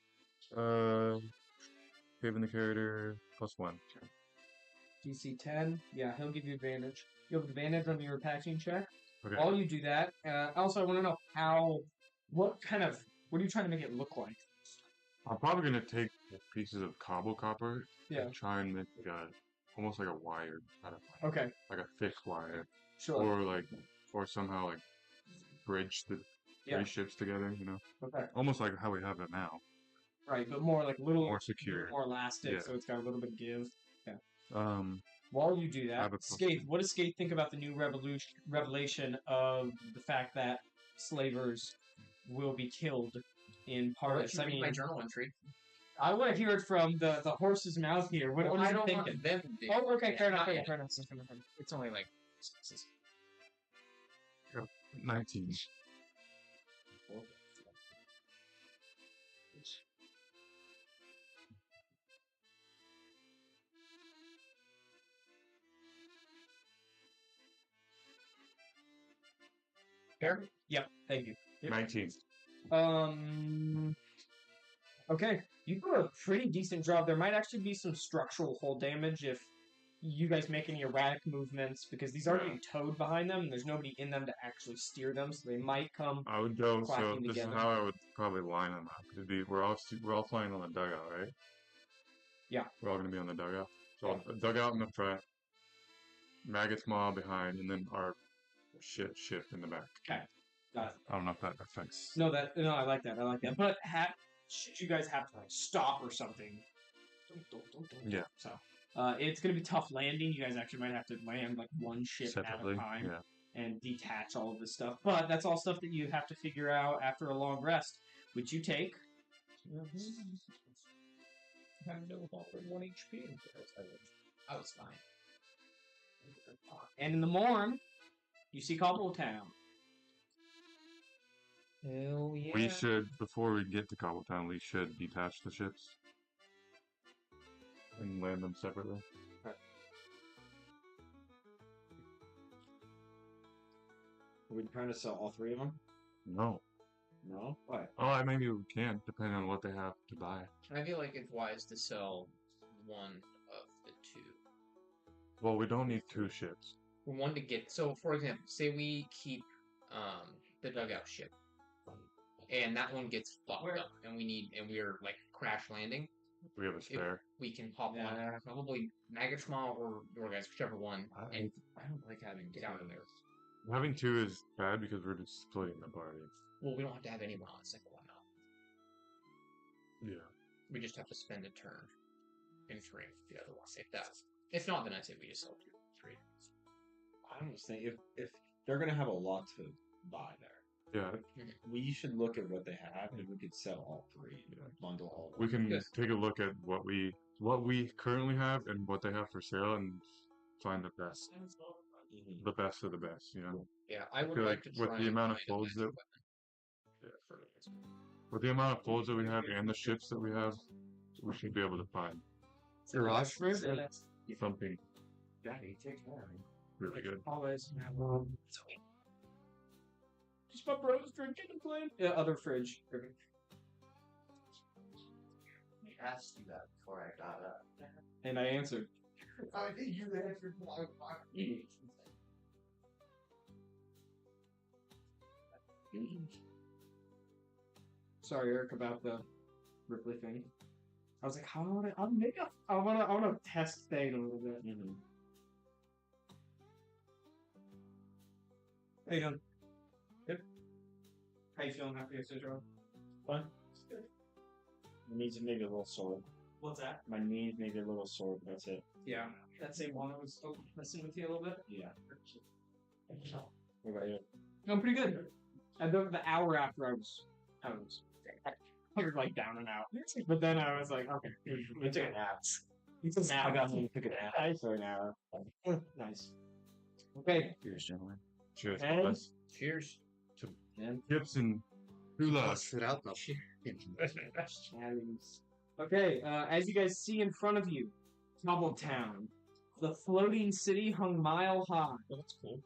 Craven the Carrier +1. DC 10. Yeah, he'll give you advantage. You'll have advantage on your patching check. Okay. While you do that, also I want to know what are you trying to make it look like? I'm probably gonna take pieces of cobble copper Yeah. and try and make almost like a wire, Okay, like a thick wire, sure. or somehow like bridge the 3 Yeah. ships together. You know, Okay, almost like how we have it now. right, but more like little More secure. more elastic, Yeah. so it's got a little bit of give. While you do I have that, a Skaith, what does Skaith think about the new revelation of the fact that slavers will be killed in I'll part. let you read my journal entry. I want to hear it from the horse's mouth here. What Well, is I he don't thinking? want them to do. Oh, okay, Yeah, fair enough. not Fair yet. enough. It's only like 19. fair. Yep. Thank you. Yep. 19. Okay, you do a pretty decent job. There might actually be some structural hull damage if you guys make any erratic movements, because these are being towed behind them, and there's nobody in them to actually steer them, so they might come. I would go. So clacking this together. is how I would probably line them up. It'd be we're all flying on the dugout, right? Yeah. We're all gonna be on the dugout. So a dugout in the front, Maggot's Maw behind, and then our ship in the back. Okay, got it. I don't know if that affects. No, I like that. I like that. But should you guys have to like stop or something? Yeah. So, it's gonna be tough landing. You guys actually might have to land like one ship Separately, at a time yeah. and detach all of this stuff. But that's all stuff that you have to figure out after a long rest, which you take. I have no longer 1 HP. I was fine. And in the morn, you see Cobbletown. Hell yeah. We should, before we get to Cobbletown, we should detach the ships and land them separately. Are we trying to sell all three of them? No. No. What? Oh, maybe we can, depending on what they have to buy. I feel like it's wise to sell one of the two. Well, we don't need 2 ships. One to get. So, for example, say we keep the dugout ship, and that one gets fucked up, and we're like crash landing. We have a spare. We can hop on probably Maggot's Maw or your guys, whichever one, and I don't like having get out of there. Having 2 is bad because we're just splitting the party. Well, we don't have to have anyone on the second one now. Yeah. We just have to spend a turn in 3 the other one. If not, then I'd say we just sell 2, 3. I don't think if they're gonna have a lot to buy there, Yeah. we should look at what they have and we could sell all three, bundle all. We of them. can Yes. take a look at what we currently have and what they have for sale and find the best of the best, you know. Yeah, I would feel like like to with try the and amount of find a folds better that- weapon for this. With the amount of folds that we have and the ships that we have, we should be able to find Garage for something Daddy, take care. really good. Always. Just my bro's drinking and playing. Other fridge. I asked you that before I got up. And I answered. I think you answered my Sorry, Eric, about the Ripley thing. I was like, how do I want to test Thane a little bit. How you doing? Good. How you feeling after yesterday's round? Fine. It's good. My knees are maybe a little sore. What's that? My knees maybe a little sore, but that's it. Yeah, that same one I was messing with you a little bit. Yeah. What about you? I'm pretty good. And the hour after I was like down and out. But then I was like, okay. We took a nap. Now I got me took a nap for an hour. Nice. Okay. Cheers, gentlemen. Cheers. And- Let's Cheers. chips and hula. Sit out now. Okay, as you guys see in front of you, Cobbletown. The floating city hung mile high. Oh, that's cool.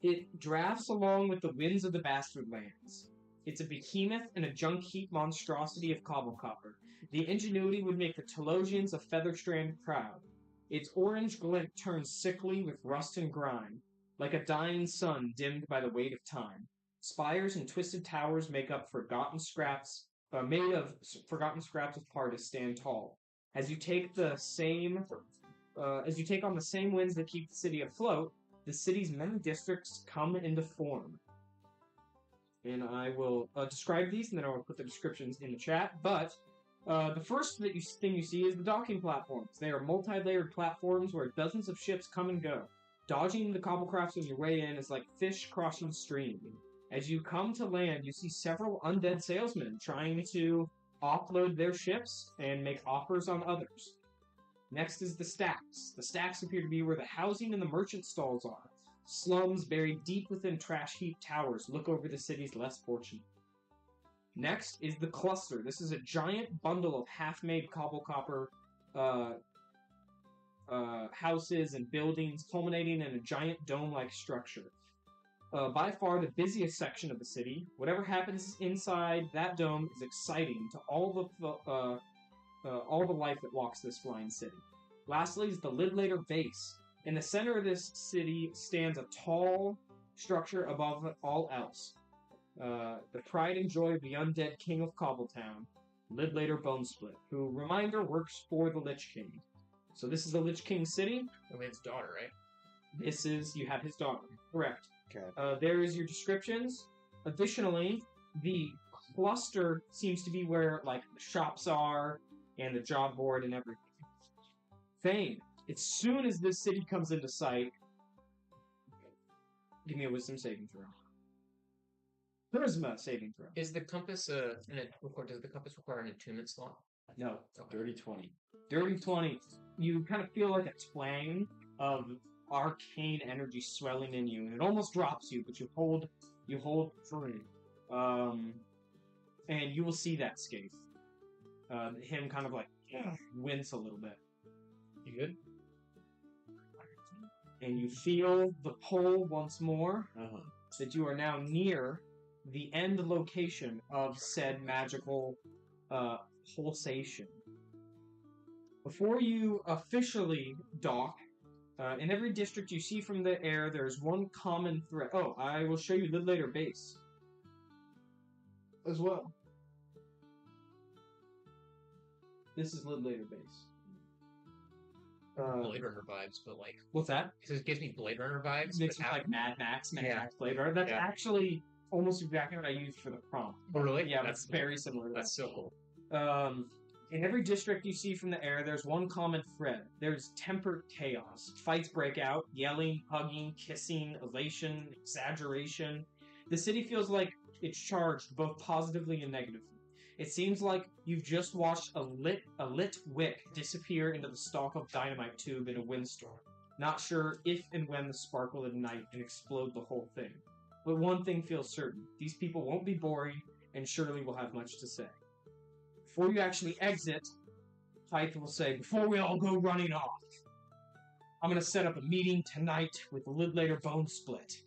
It drafts along with the winds of the Bastard Lands. It's a behemoth and a junk heap monstrosity of cobble copper. The ingenuity would make the Telosians of Featherstrand proud. Its orange glint turns sickly with rust and grime, like a dying sun dimmed by the weight of time. Spires and twisted towers make up forgotten scraps, made of forgotten scraps of Pardis stand tall. As you take on the same winds that keep the city afloat, the city's many districts come into form. And I will describe these, and then I will put the descriptions in the chat. But the first thing you see is the docking platforms. They are multi-layered platforms where dozens of ships come and go. Dodging the cobblecrafts on your way in is like fish crossing a stream. As you come to land, you see several undead salesmen trying to offload their ships and make offers on others. Next is the stacks. The stacks appear to be where the housing and the merchant stalls are. Slums buried deep within trash-heaped towers look over the city's less fortunate. Next is the cluster. This is a giant bundle of half-made cobble-copper houses and buildings culminating in a giant dome-like structure. By far the busiest section of the city. Whatever happens inside that dome is exciting to all the life that walks this flying city. Lastly is the Lidlater base. In the center of this city stands a tall structure above all else. The pride and joy of the undead king of Cobbletown, Lidlater Bonesplit, who, reminder, works for the Lich King. So this is the Lich King city. And we have his daughter, right? You have his daughter. Correct. Okay. There is your descriptions. Additionally, the cluster seems to be where, like, the shops are and the job board and everything. Thane, as soon as this city comes into sight, give me a wisdom saving throw. Charisma saving throw. Is the compass does the compass require an attunement slot? No. Okay. Dirty 20. Dirty 20. You kind of feel like a twang of arcane energy swelling in you, and it almost drops you, but you hold through. And you will see that Scathe. Him kind of like wince a little bit. You good? And you feel the pull once more, Uh-huh. that you are now near the end location of said magical pulsation. Before you officially dock, in every district you see from the air, there's one common thread. Oh, I will show you Lidlater base as well. This is Lidlater base. Blade Runner vibes, but like What's that? it gives me Blade Runner vibes. Mixed but with like Mad Max Yeah. Blade Runner. That's Yeah. actually almost exactly what I used for the prompt. Oh really? Yeah, that's it's very similar. To that. That's so cool. In every district you see from the air, there's one common thread. There's tempered chaos. Fights break out, yelling, hugging, kissing, elation, exaggeration. The city feels like it's charged both positively and negatively. It seems like you've just watched a lit wick disappear into the stalk of dynamite tube in a windstorm. Not sure if and when the spark will ignite and explode the whole thing. But one thing feels certain. These people won't be boring and surely will have much to say. Before you actually exit, Hythe will say, before we all go running off, I'm going to set up a meeting tonight with the Lidlater Bonesplit.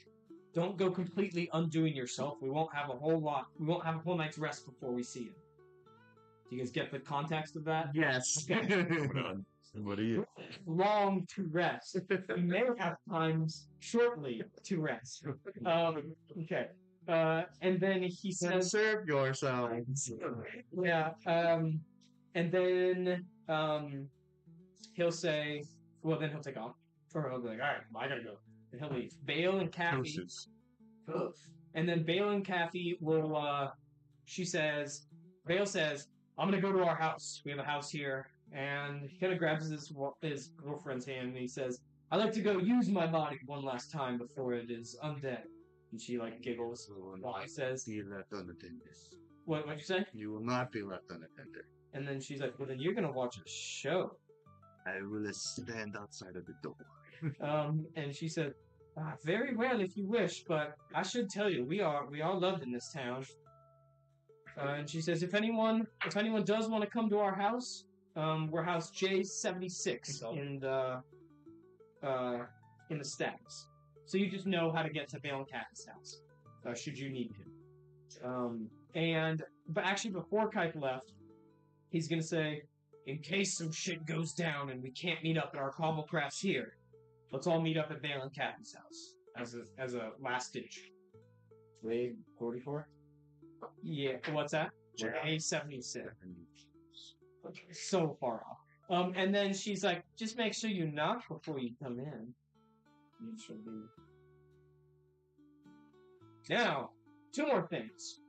Don't go completely undoing yourself. We won't have a whole night's rest before we see him. Do you guys get the context of that? Yes. What are you? Long to rest. We may have times shortly to rest. Okay. And then he says, Serve yourselves. yeah, and then he'll say, well, then he'll take off. Or he'll be like, all right, I gotta go. And he'll leave. Bale and Kathy. Doses. And then Bale and Kathy will, Bale says, I'm gonna go to our house. We have a house here. And he kind of grabs his girlfriend's hand and he says, I'd like to go use my body one last time before it is undead. And she, like, giggles while he says, Be left unattended. what'd you say? You will not be left unattended. And then she's like, well, then you're gonna watch a show. I will stand outside of the door. And she said, very well if you wish, but I should tell you, we are loved in this town. And she says, if anyone does want to come to our house, we're house J76 in the stacks. So you just know how to get to Bale and Kathy's house, should you need to. But actually before Kite left, he's gonna say, in case some shit goes down and we can't meet up at our cobblecrafts here, let's all meet up at Bale and Kathy's house as a last ditch. Raid 44? Yeah, what's that? J76. So far off. And then she's like, just make sure you knock before you come in. You should be. Now, two more things.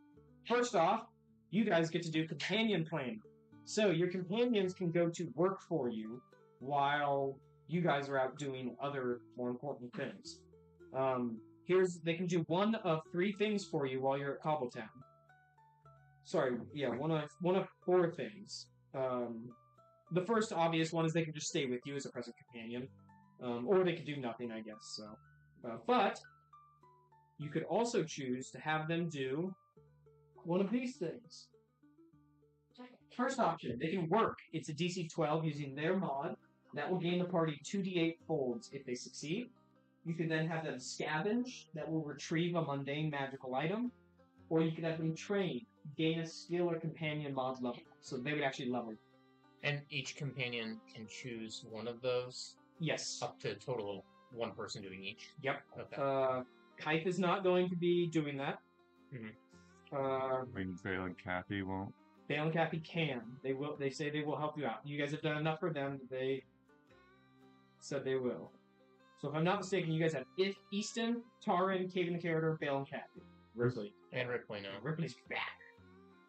First off, you guys get to do companion planning. So your companions can go to work for you while you guys are out doing other more important things. they can do one of 3 things for you while you're at Cobbletown. Sorry, yeah, one of 4 things. The first obvious one is they can just stay with you as a present companion, or they could do nothing, I guess. So, but you could also choose to have them do one of these things. First option, they can work. It's a DC 12 using their mod. That will gain the party 2d8 folds if they succeed. You can then have them scavenge. That will retrieve a mundane magical item. Or you can have them train. Gain a skill or companion mod level. So they would actually level. And each companion can choose one of those, Yes. up to a total of 1 person doing each. Yep. Okay. Kite is not going to be doing that. I mean, Bale and Kathy won't. Bale and Kathy can. They will. They say they will help you out. You guys have done enough for them that they said they will. So if I'm not mistaken, you guys have Easton, Taran, Caven the Carrot, Bale and Kathy. Ripley. And Ripley now. Ripley's back.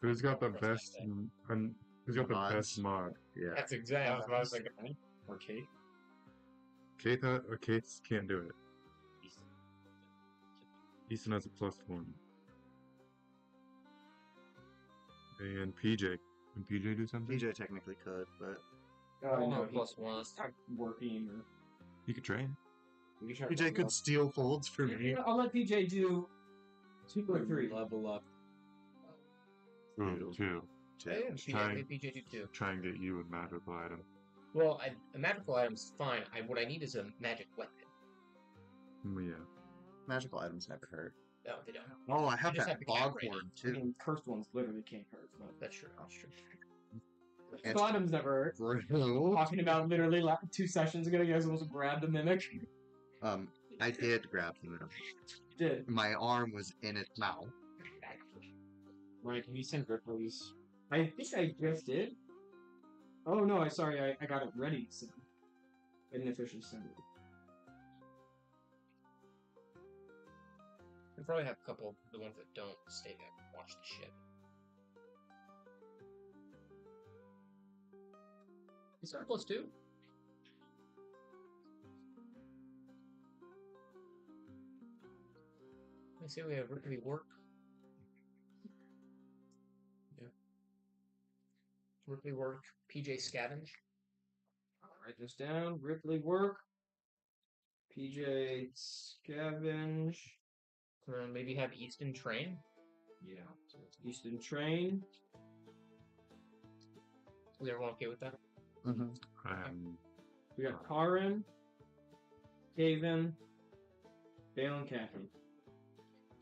Who's got the best? Who's got the Mods. best mod? Yeah. That's exactly what I was thinking. Or Kate. Kate can't do it. Easton has a +1. And PJ. Can PJ do something? PJ technically could, but No, +1. he's not working. Or... He could train. PJ could steal folds from me. I'll let PJ do 2 or 3. Level up. Ooh, 2. Yeah, PJ do too. Try and get you a magical item. Well, a magical item's fine. What I need is a magic weapon. Yeah. Magical items never hurt. No, they don't. Oh, I have just that have the cat bog rating. horn I too. mean, cursed ones literally can't hurt. But That's true. That's true. And- bottoms never hurt. True. Talking about literally 2 sessions ago, you guys almost grabbed a mimic. I did grab him. Did. My arm was in its mouth. Ryan, can you send Ripley's? I think I just did. Oh no, I got it ready to send. I didn't officially send it. We probably have a couple of the ones that don't stay there and watch the ship. Is that +2? I see we have Ripley work. Yeah. Ripley work, PJ scavenge. I'll write this down. Ripley work. PJ scavenge. Maybe have Easton train. Yeah. So it's Easton train. Is everyone okay with that? We got Karin, Haven, Bale, and Kathy.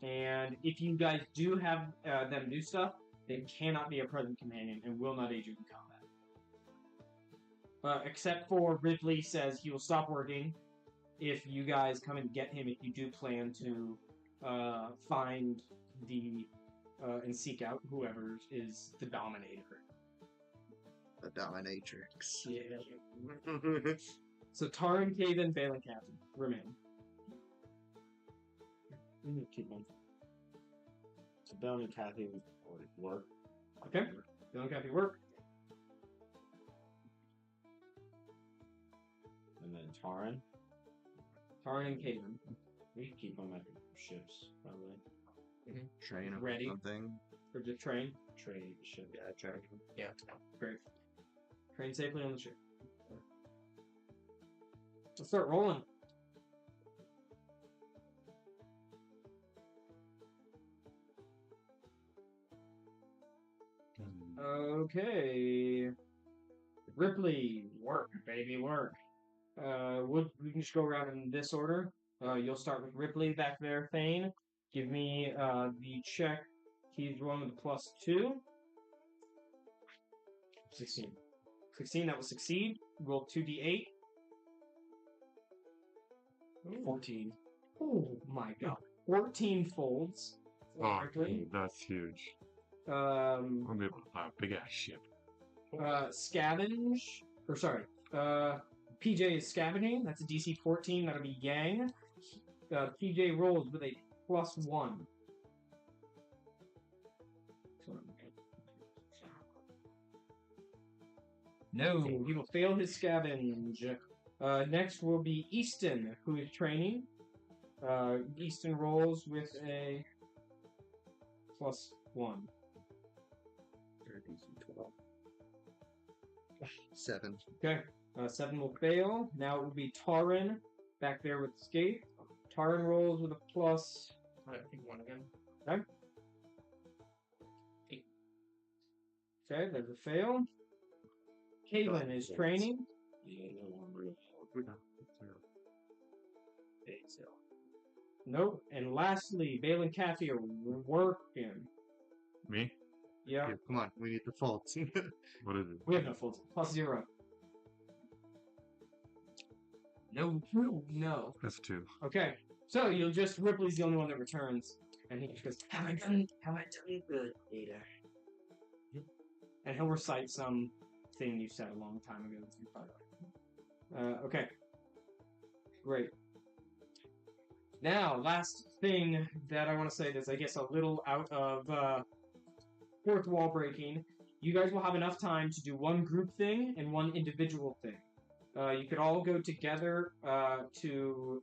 And if you guys do have them do stuff, they cannot be a present companion and will not aid you in combat. Except for Ripley says he will stop working if you guys come and get him if you do plan to find the and seek out whoever is the dominator. The dominatrix. Yeah. So Taran, Caven, Bale, and Kathy remain. We need to keep them. So Bill and Kathy would work. Okay. Bale and Kathy work. And then Taran. Taran and Caven. We can keep them at the ships, probably. Train or Ready. something. For the train. Trade the ship. Yeah, train. Yeah. Great. Train safely on the ship. Let's start rolling. Okay. Ripley, work, baby, work. We can just go around in this order. You'll start with Ripley back there, Thane. Give me the check. He's rolling with a +2. 16. 16, that will succeed. Roll 2d8. 14. Oh my god. 14 folds. Oh, Ripley. that's huge. Um, I'll be able to fly a big ass ship. Scavenge. Or sorry. PJ is scavenging. That's a DC 14. That'll be Yang. PJ rolls with a +1. No. He will fail his scavenge. Next will be Easton, who is training. Easton rolls with a +1. 7. Okay. 7 will fail. Now it will be Taran back there with escape. Taran rolls with a plus. I think 1 again. Okay. Okay, there's a fail. Caitlin is training. Yeah, no one real. Nope. And lastly, Bale and Kathy are working. Me? Yeah. Here, come on, we need the faults. What is it? We have no faults. +0. No. No. That's 2. Okay. So you'll just Ripley's the only one that returns, and he just goes, "Have I done good, Ada?" And he'll recite some thing you said a long time ago. Okay. Great. Now, last thing that I want to say that's, I guess, a little out of fourth wall breaking. You guys will have enough time to do one group thing and one individual thing. You could all go together to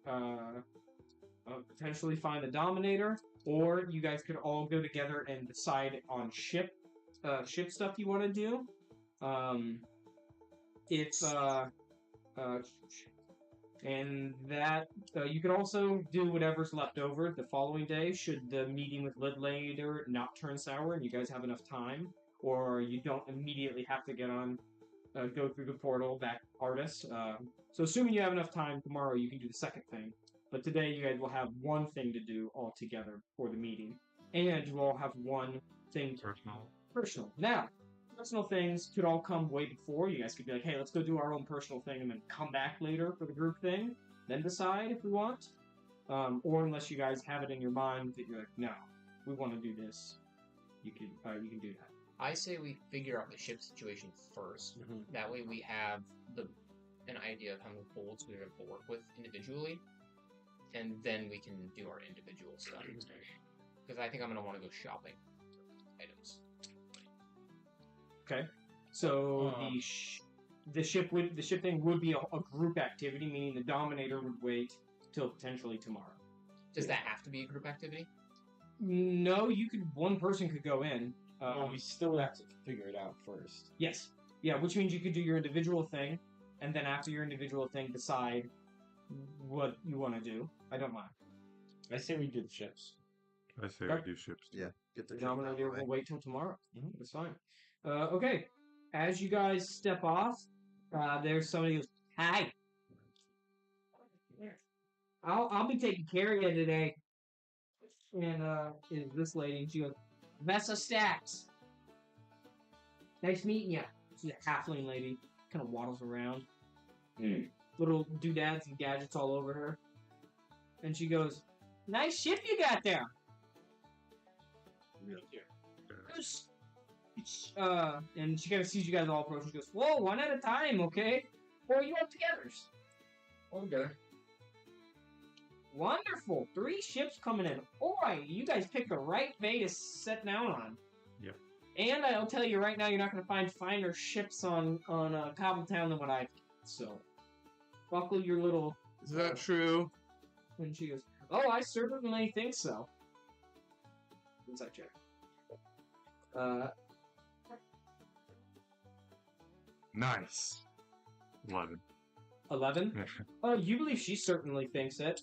potentially find the Dominator, or you guys could all go together and decide on ship stuff you want to do. And that you could also do whatever's left over the following day should the meeting with Lidlater not turn sour and you guys have enough time, or you don't immediately have to get on go through the portal back to Artis. So assuming you have enough time tomorrow, you can do the second thing. But today you guys will have one thing to do all together for the meeting, and you all have one thing personal. Now, personal things could all come way before. You guys could be like, hey, let's go do our own personal thing and then come back later for the group thing, then decide if we want. Or unless you guys have it in your mind that you're like, no, we want to do this, you can do that. I say we figure out the ship situation first. Mm-hmm. That way we have an idea of how many folds we're going to work with individually, and then we can do our individual stuff. Because I think I'm going to want to go shopping for items. Okay, so the ship thing would be a group activity, meaning the Dominator would wait till potentially tomorrow. Does that have to be a group activity? No, one person could go in. Well, we still have to figure it out first. Yes, yeah, which means you could do your individual thing, and then after your individual thing, decide what you want to do. I don't mind. I say we do the ships. I say Okay. we do ships. Yeah, get The the ship out of the Dominator way. will wait till tomorrow. That's fine. Okay, as you guys step off, there's somebody who goes, "Hi, I'll be taking care of you today." And is this lady? And she goes, "Vessa Stacks. Nice meeting you." She's a halfling lady, kind of waddles around, little doodads and gadgets all over her. And she goes, "Nice ship you got there." And she kind of sees you guys all approach. She goes, "Whoa, one at a time, okay? Or are you all together?" Okay. Wonderful. 3 ships coming in. Boy, you guys picked the right bay to set down on. Yep. And I'll tell you right now, you're not going to find finer ships on Cobbletown than what I've got. So, buckle your little... Is that true? And she goes, "Oh, I certainly think so." Inside check. 11. 11? You believe she certainly thinks it.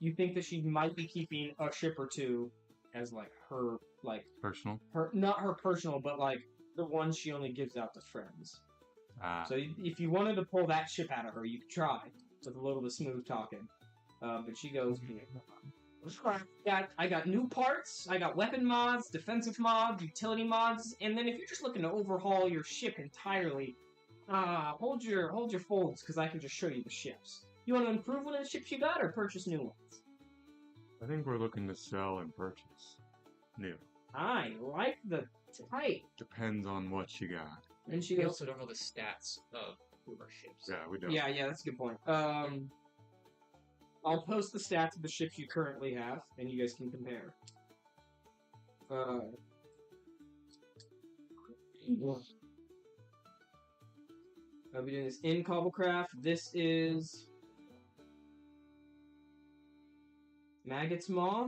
You think that she might be keeping a ship or two as, like, her, like... Personal? Not her personal, but, like, the ones she only gives out to friends. So if you wanted to pull that ship out of her, you could try. With a little bit of smooth talking. But she goes... I got new parts, I got weapon mods, defensive mods, utility mods, and then if you're just looking to overhaul your ship entirely, hold your folds, because I can just show you the ships. You want to improve one of the ships you got, or purchase new ones? I think we're looking to sell and purchase new. I like the type. Depends on what you got. And she We goes, also don't know the stats of our ships. Yeah, we don't. yeah, that's a good point. I'll post the stats of the ships you currently have, and you guys can compare. I'll be doing this in Cobblecraft. This is Maggot's Maw.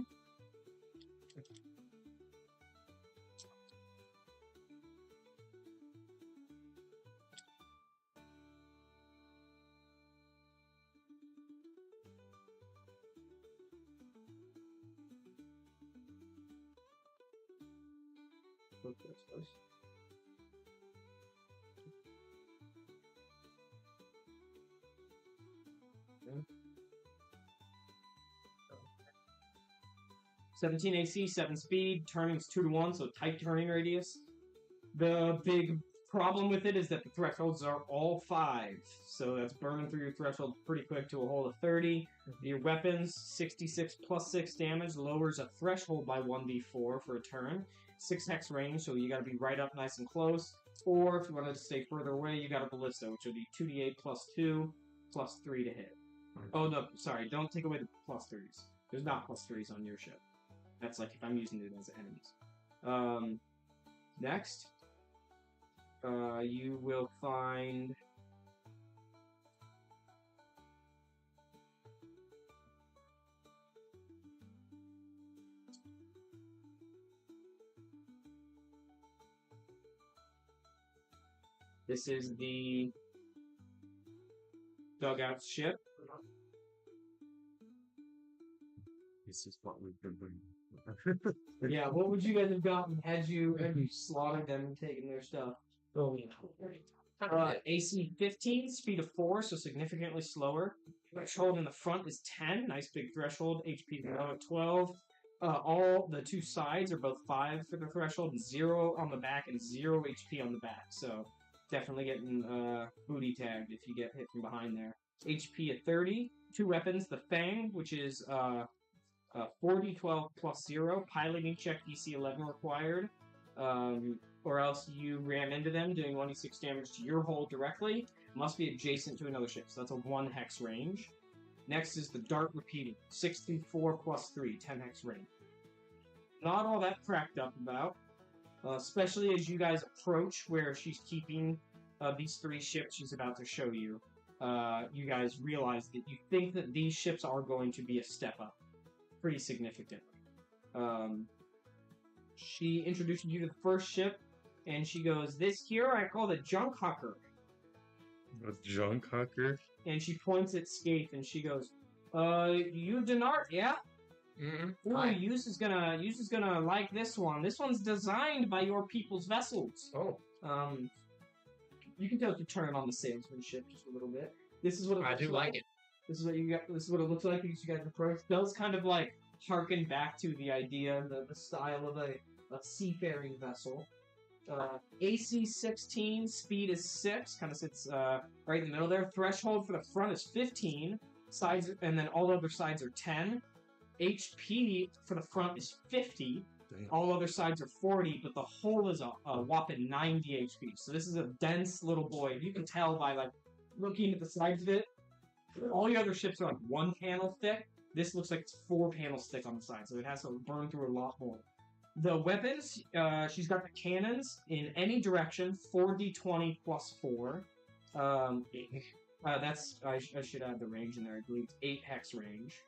Okay, 17 AC, 7 speed, turning's 2 to 1, so tight turning radius. The big problem with it is that the thresholds are all 5, so that's burning through your threshold pretty quick to a hole of 30. Your weapons, 66 plus 6 damage, lowers a threshold by 1d4 for a turn. 6 hex range, so you gotta be right up nice and close. Or if you wanted to stay further away, you got a ballista, which would be 2d8 plus 2 plus 3 to hit. Oh no, sorry, don't take away the plus 3s. There's not plus 3s on your ship. That's like if I'm using it as enemies. Next, you will find this is the dugout ship. This is what we've been doing. Yeah, what would you guys have gotten had you slaughtered them and taken their stuff? Oh, AC 15, speed of 4, so significantly slower. Threshold in the front is 10, nice big threshold. HP below at 12. All the 2 sides are both 5 for the threshold, 0 on the back, and 0 HP on the back. So definitely getting booty tagged if you get hit from behind there. HP at 30. 2 weapons, the Fang, which is 4d12 plus 0, piloting check DC 11 required, or else you ram into them, doing 1d6 damage to your hull directly. Must be adjacent to another ship, so that's a 1 hex range. Next is the Dart Repeating, 64 plus 3, 10 hex range. Not all that cracked up about, especially as you guys approach where she's keeping these 3 ships she's about to show you. You guys realize that you think that these ships are going to be a step up. Pretty significant. She introduces you to the first ship, and she goes, "This here I call the Junk Hucker." A junk hucker? And she points at Scathe, and she goes, "You Denart, yeah? Mm-hmm. Ooh, Yus is gonna like this one. This one's designed by your people's vessels." Oh, You can tell to turn on the salesmanship just a little bit. This is what it I looks do like it. This is what you got. This is what it looks like as you guys approach. It does kind of like harken back to the idea, the style of a seafaring vessel. AC 16, speed is 6, kind of sits right in the middle there. Threshold for the front is 15, sides, and then all other sides are 10. HP for the front is 50. Damn. All other sides are 40, but the whole is a whopping 90 HP. So this is a dense little boy. You can tell by like looking at the sides of it. All your other ships are like 1 panel thick. This looks like it's 4 panels thick on the side, so it has to burn through a lot more. The weapons, she's got the cannons in any direction, 4d20 plus 4. That's I should add the range in there. I believe it's 8 hex range.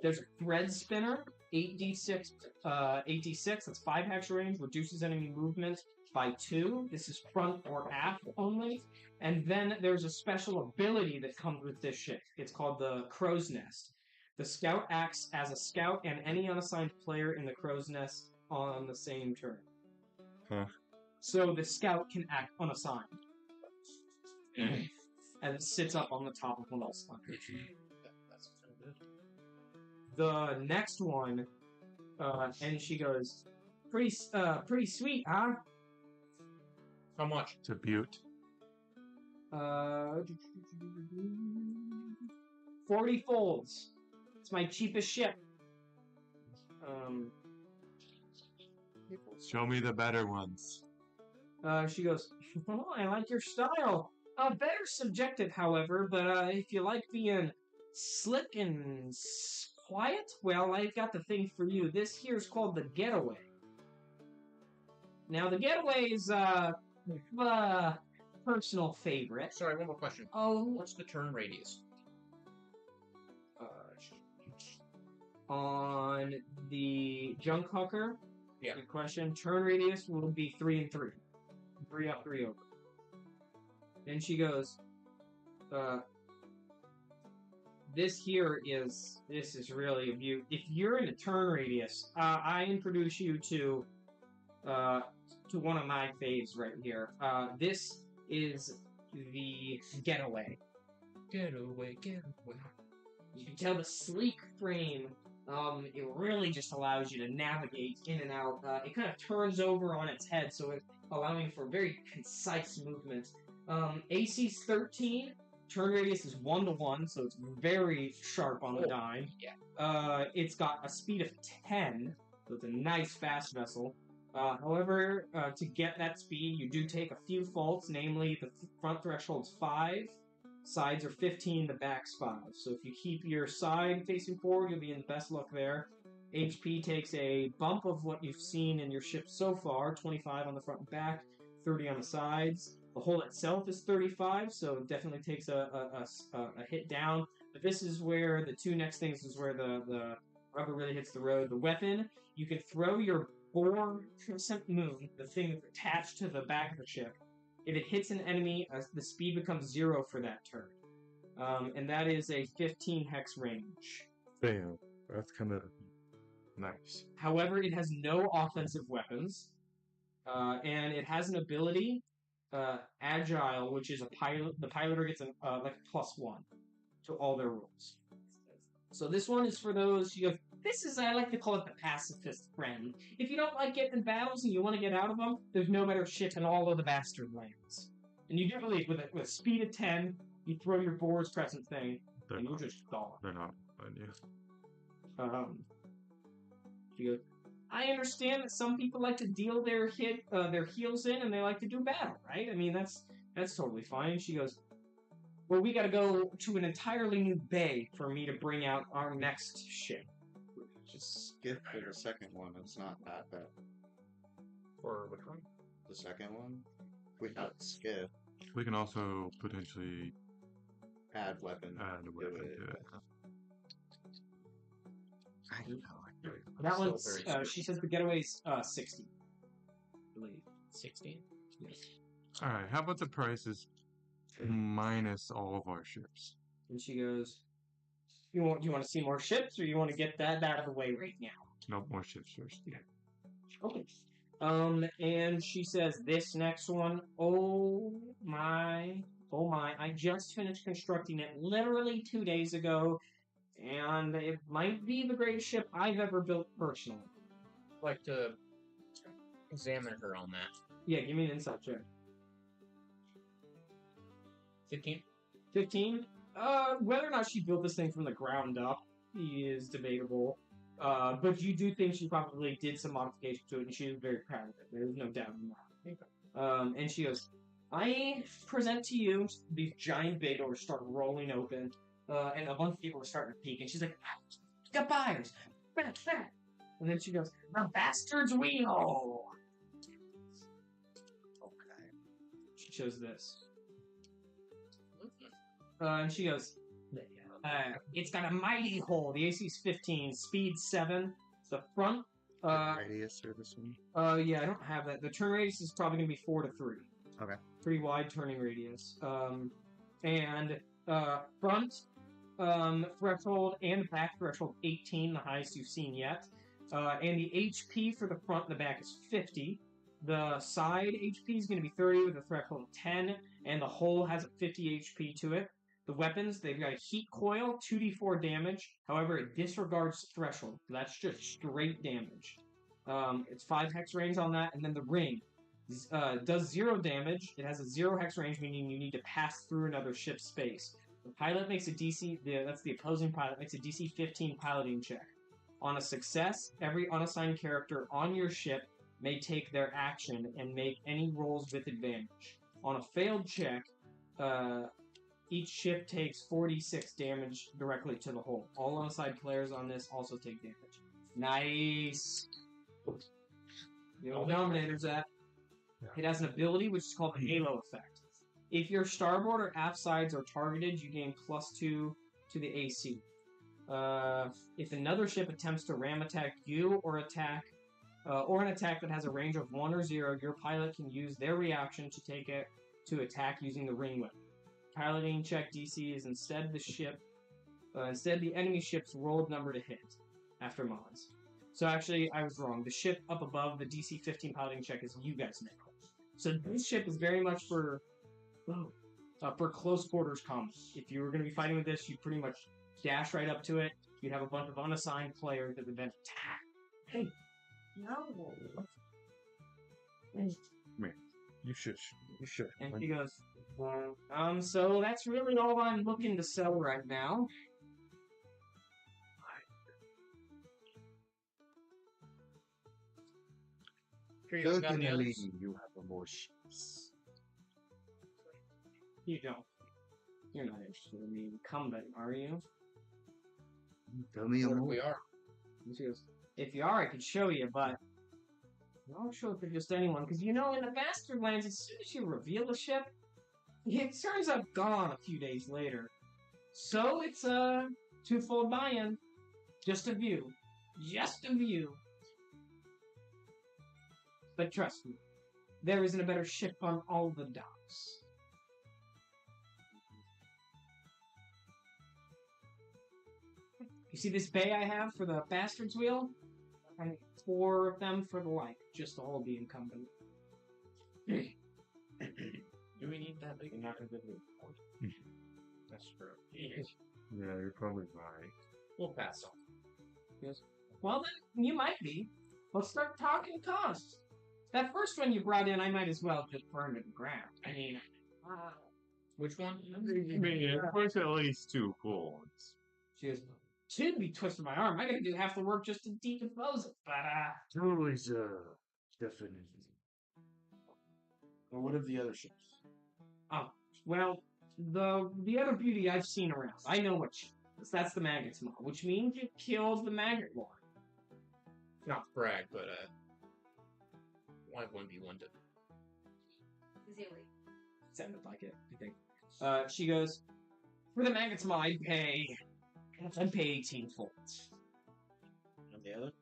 There's a thread spinner, 8d6, 8d6. That's 5 hex range. Reduces enemy movement by 2. This is front or aft only. And then there's a special ability that comes with this ship. It's called the Crow's Nest. The scout acts as a scout and any unassigned player in the Crow's Nest on the same turn. Huh. So the scout can act unassigned. And it sits up on the top of one else. The next one, and she goes, pretty sweet, huh? How much? It's a butte. 40 folds. It's my cheapest ship. Show me the better ones. She goes, "Oh, I like your style. Better subjective, however, but if you like being slick and quiet, well, I've got the thing for you. This here's called the Getaway. Now, the Getaway is, personal favorite. Sorry, one more question. Oh, What's the turn radius? On the junk hooker, Yeah. good question. Turn radius will be 3 and 3. 3 up, 3 over. Then she goes, this is really a beaut. If you're in a turn radius, I introduce you to one of my faves right here. This is the getaway. Getaway. You can tell the sleek frame. It really just allows you to navigate in and out. It kind of turns over on its head, so it's allowing for very concise movement. AC's 13. Turn radius is 1-to-1, so it's very sharp on the dime. Yeah. It's got a speed of 10, so it's a nice fast vessel. However, to get that speed, you do take a few faults, namely the front threshold's 5, sides are 15, the back's 5. So if you keep your side facing forward, you'll be in the best luck there. HP takes a bump of what you've seen in your ship so far, 25 on the front and back, 30 on the sides. The hull itself is 35, so it definitely takes a hit down. But this is where the two next things is where the rubber really hits the road. The weapon, you can throw your bore crescent moon, the thing that's attached to the back of the ship. If it hits an enemy, the speed becomes 0 for that turn. And that is a 15 hex range. Damn, that's kind of nice. However, it has no offensive weapons. And it has an ability, Agile, which is a pilot. The piloter gets like a +1 to all their rolls. So this one is for those, this is, I like to call it the pacifist friend. If you don't like getting in battles and you want to get out of them, there's no better shit in all of the bastard lands. And you do believe with a speed of 10, you throw your Boar's Crescent thing, and you're just gone. They're not fun, yeah. She goes, I understand that some people like to deal their heels in, and they like to do battle, right? I mean, that's totally fine. She goes, well, we gotta go to an entirely new bay for me to bring out our next ship. Just skip for the second one. It's not that bad. For which one? The second one? We have skip. We can also potentially Add weapon. add a weapon to it. I don't know. That Still one's, very strict. she says the getaway's 60. I believe. 16? Alright, how about the prices minus all of our ships? And she goes, you want to see more ships, or you want to get that out of the way right now? No, more ships first. Yeah. Okay. And she says this next one, oh my, I just finished constructing it literally 2 days ago, and it might be the greatest ship I've ever built personally. I'd like to examine her on that. Yeah, give me an insight check. 15? 15? Whether or not she built this thing from the ground up is debatable. But you do think she probably did some modification to it, and she is very proud of it. There's no doubt in that. And she goes, I present to you, these giant bay doors start rolling open, and a bunch of people are starting to peek, and she's like, got buyers! And then she goes, the bastard's wheel! Okay. She shows this. And she goes, it's got a mighty hull. The AC's 15, speed 7. The front, Radius or this one? yeah, I don't have that. The turn radius is probably going to be 4 to 3. Okay. Pretty wide turning radius. And front threshold and back threshold 18, the highest you've seen yet. And the HP for the front and the back is 50. The side HP is going to be 30 with a threshold of 10, and the hull has a 50 HP to it. The weapons, they've got a heat coil, 2d4 damage. However, it disregards threshold. That's just straight damage. It's 5 hex range on that, and then the ring does 0 damage. It has a 0 hex range, meaning you need to pass through another ship's space. The pilot makes a DC, that's the opposing pilot, makes a DC 15 piloting check. On a success, every unassigned character on your ship may take their action and make any rolls with advantage. On a failed check, each ship takes 46 damage directly to the hull. All unassigned players on this also take damage. Nice! The old Dominator's at. It has an ability which is called the Halo Effect. If your starboard or aft sides are targeted, you gain +2 to the AC. If another ship attempts to ram attack you or an attack that has a range of 1 or 0, your pilot can use their reaction to take it to attack using the ring weapon. Piloting check DC is instead the enemy ship's rolled number to hit after mods. So actually, I was wrong. The ship up above the DC 15 piloting check is you guys make. So this ship is very much for close quarters combat. If you were going to be fighting with this, you'd pretty much dash right up to it. You'd have a bunch of unassigned players that would then attack. Hey, no. Man, you should. And she goes, so that's really all I'm looking to sell right now. Certainly, you have more ships. You don't. You're not interested in the incumbent, are you? Tell me What if more. we are? And she goes, if you are, I could show you, but I won't show it to just anyone, because in the Bastard Lands, as soon as you reveal the ship, it turns up gone a few days later. So it's a twofold buy-in. Just a view. Just a view. But trust me, there isn't a better ship on all the docks. You see this bay I have for the Bastard's Wheel? I need 4 of them for the light, just to hold the incumbent. Do we need that big? You're not gonna be able to That's true. Yeah, you're probably right. We'll pass on. Yes. Well then, you might be. Let's start talking costs. That first one you brought in, I might as well just burn to the ground. I mean, Which one? I mean, of course, at least 2 points. she goes, "Should be twisting my arm. I gotta do half the work just to decompose it." But Totally, definitely. Well, what of the other ships? well, the other beauty I've seen around. I know what she is. That's the Maggot's Maw, which means you killed the Maggot Lord. Not to brag, but why 1v1 to Zilly. Sounded like it, I think. She goes, for the Maggot's Maw, I'd pay 18 folds. And the other?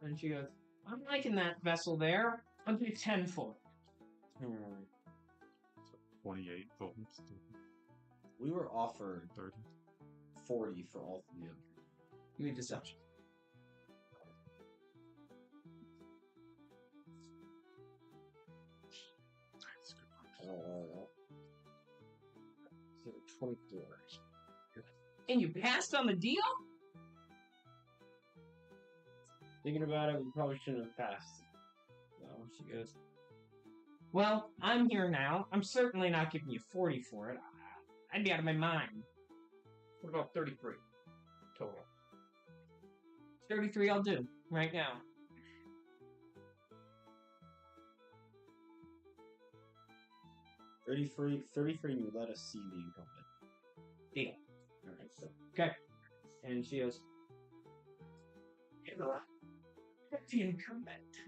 And she goes, I'm liking that vessel there. I'll do 10 fold. 28 volts. We were offered 30. 40 for all 3 of them. Give me deception. That's a good one. 24. And you passed on the deal? Thinking about it, we probably shouldn't have passed. No, she goes, well, I'm here now. I'm certainly not giving you 40 for it. I'd be out of my mind. What about 33 total? 33 I'll do, right now. $33, you let us see the incumbent. Deal. Alright, so. Okay. And she goes, the incumbent.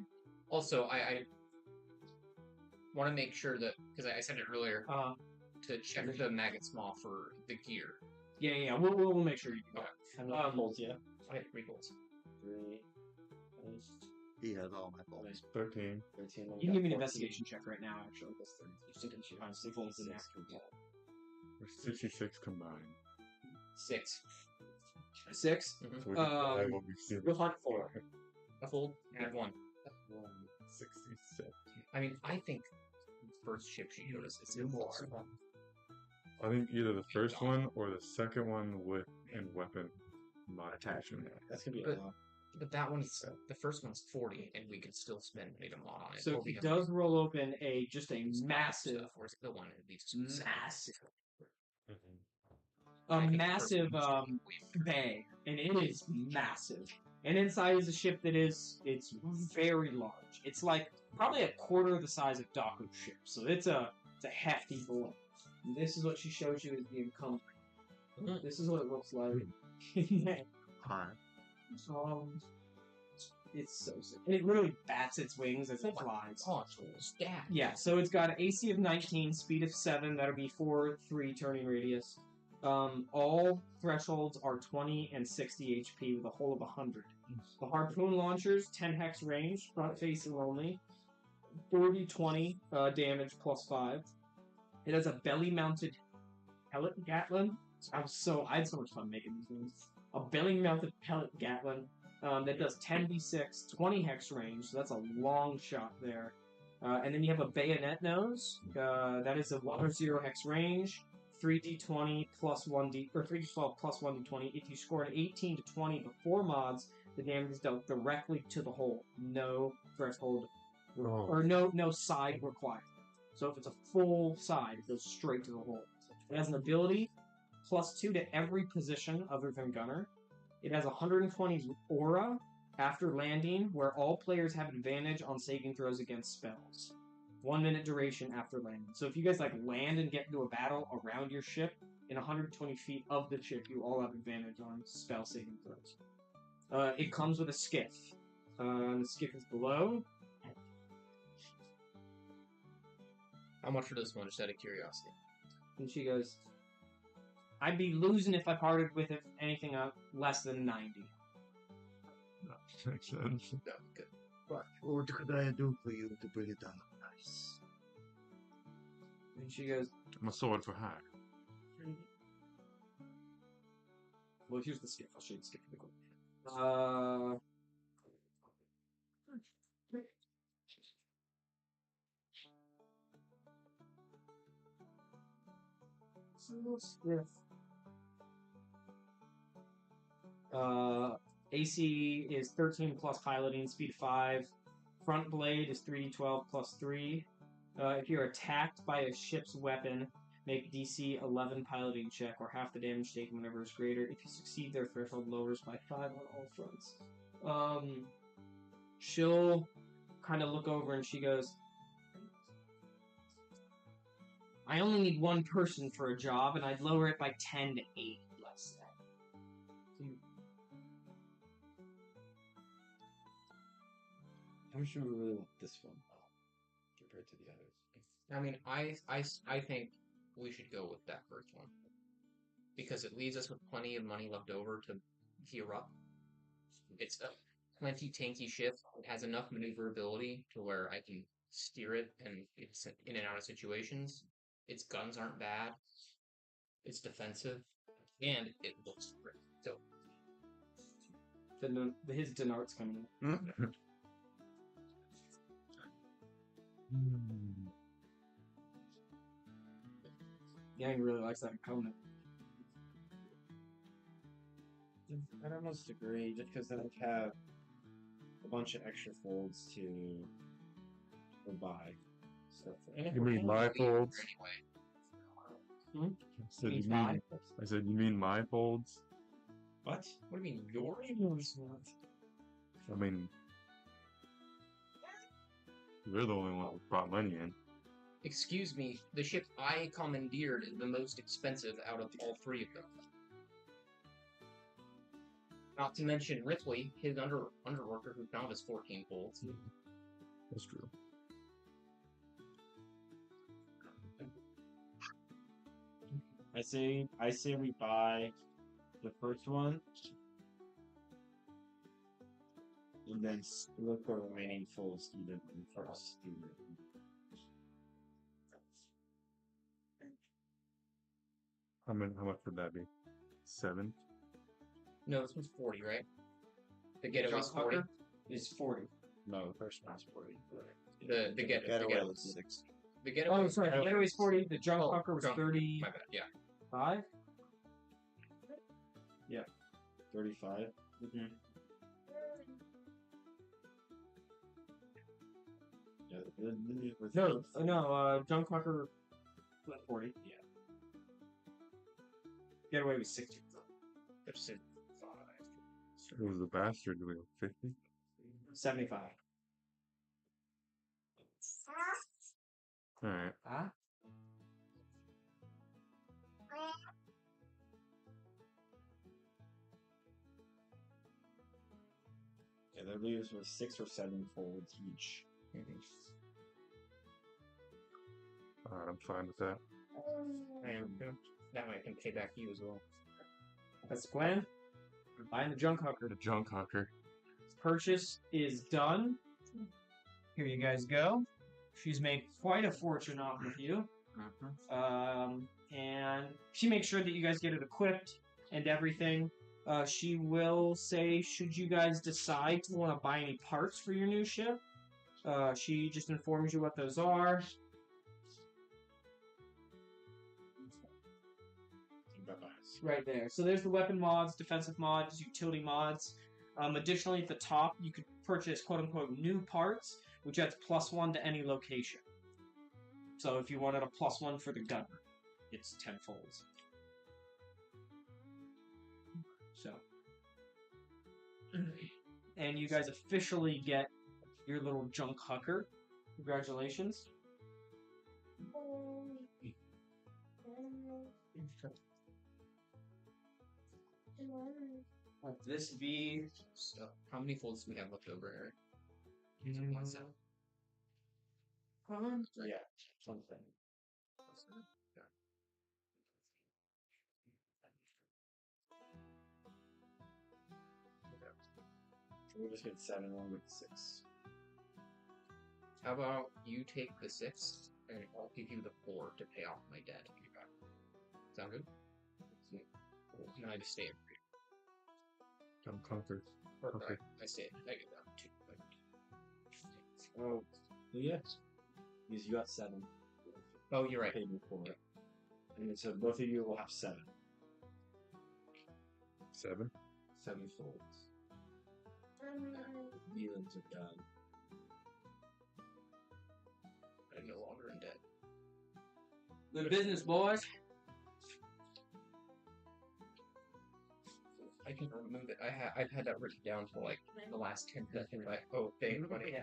Also, I want to make sure that, because I said it earlier, to check the Maggot's Maw for the gear. Yeah, we'll make sure you do Okay. that. How many bolts, yeah? I had 3 goals. 3. He has all my bolts. 13. 13. You can give me an investigation check right now, actually. That's 32. You find 6 bolts in there. We're 66 combined. 6. 6? Mm-hmm. So we can fly what we see. You'll find 4. A fold? Add 1. 66. I mean, I think the first ship she showed us is more. I think either the first one or the second one with and weapon modification. That's gonna be a But- lot. But that one's, the first one's 40, and we can still spend a lot on it. So Or we he have does roll open just a stuff, massive, or is it the one that leaves massive, I a think the massive first one's way bag, and it is massive. And inside is a ship that it's very large. It's like probably a quarter the size of Daku's ship. So it's a hefty boy. And this is what she shows you as the incumbent. This is what it looks like. Hi. It's so sick. And it literally bats its wings as it flies. Oh, it's stat. Yeah, so it's got an AC of 19, speed of 7, that'll be 4/3 turning radius. All thresholds are 20 and 60 HP with a hull of 100. The harpoon launchers, 10 hex range, front facing only, 40/20 damage plus 5. It has a belly mounted pellet Gatling. I had so much fun making these things. A belly mounted pellet Gatling that does 10d6, 20 hex range, so that's a long shot there. And then you have a bayonet nose. That is a 1/0 hex range, 3d20 plus 1d, or 3d12 plus 1d20. If you score an 18 to 20 before mods, the damage is dealt directly to the hole. No threshold, or no side required. So if it's a full side, it goes straight to the hole. It has an ability, +2 to every position other than gunner. It has 120 aura after landing, where all players have advantage on saving throws against spells. 1 minute duration after landing. So if you guys land and get into a battle around your ship, in 120 feet of the ship, you all have advantage on spell saving throws. It comes with a skiff. The skiff is below. How much for this one, just out of curiosity? And she goes, I'd be losing if I parted with anything less than 90. That makes sense. No, good. What could I do for you to bring it down? Nice. And she goes, I'm a sword for hire. well, here's the skiff. I'll show you the skiff really quick. Skiff. AC is 13 plus piloting, speed 5. Front blade is 3d12 plus 3. If you're attacked by a ship's weapon, make DC 11 piloting check, or half the damage taken whenever it's greater. If you succeed, their threshold lowers by 5 on all fronts. She'll kind of look over and she goes, I only need one person for a job, and I'd lower it by 10 to 8 less than. How much do we really want this one compared to the others? I mean, I think we should go with that first one. Because it leaves us with plenty of money left over to gear up. It's a plenty tanky ship. It has enough maneuverability to where I can steer it and it's in and out of situations. Its guns aren't bad. It's defensive. And it looks great. So His Denart's coming in. Yang really likes that component. I'd almost agree, just because then I have a bunch of extra folds to buy stuff. You mean my folds? Anyway. I said, you mean my folds? What? What do you mean yours? I mean, you're the only one who brought money in. Excuse me, the ship I commandeered is the most expensive out of all three of them. Not to mention Ripley, his underworker, who now has 14 folds. That's true. I say we buy the first one, and then split the remaining folds evenly first. How much would that be? 7? No, this one's 40, right? The getaway's 40. Is 40. No, the first one's 40. The Getaway was 6. The getaway. Oh, sorry. The getaway's 40. The junk Oh, fucker was junk. 35. My bad. Yeah. 35. Mm-hmm. Yeah, No, junk fucker was 40. Yeah. Getaway was 60. There's 5. It was the bastard. Do we have 50? 75. Alright. Huh? Yeah, It leaves with 6 or 7 folds each. Alright, I'm fine with that. And that way I can pay back you as well. That's the plan. We're buying the junk hooker. The junk hawker. Purchase is done. Here you guys go. She's made quite a fortune off of you. And she makes sure that you guys get it equipped and everything. She will say, should you guys decide to want to buy any parts for your new ship, she just informs you what those are. Right there. So there's the weapon mods, defensive mods, utility mods. Additionally, at the top, you could purchase quote-unquote new parts, which adds +1 to any location. So if you wanted a +1 for the gunner, it's 10 folds. So. And you guys officially get your little junk hooker. Congratulations. This be So, how many folds do we have left over, Eric? yeah, something. We'll just get 7 along with 6. How about you take the 6, and I'll give you the 4 to pay off my debt. Sound good? And I just stay in free. Junk hawker. Okay. I stay. I get down 2. Oh, yeah. Because you got 7. Oh, you're right. Paid me for it. And so both of you will have 7. 7? 7 folds. Dealings are done. I'm no longer in debt. Good business, boys. I can remove it. I've had that written down for like the last 10 seconds. Like, oh, thank money.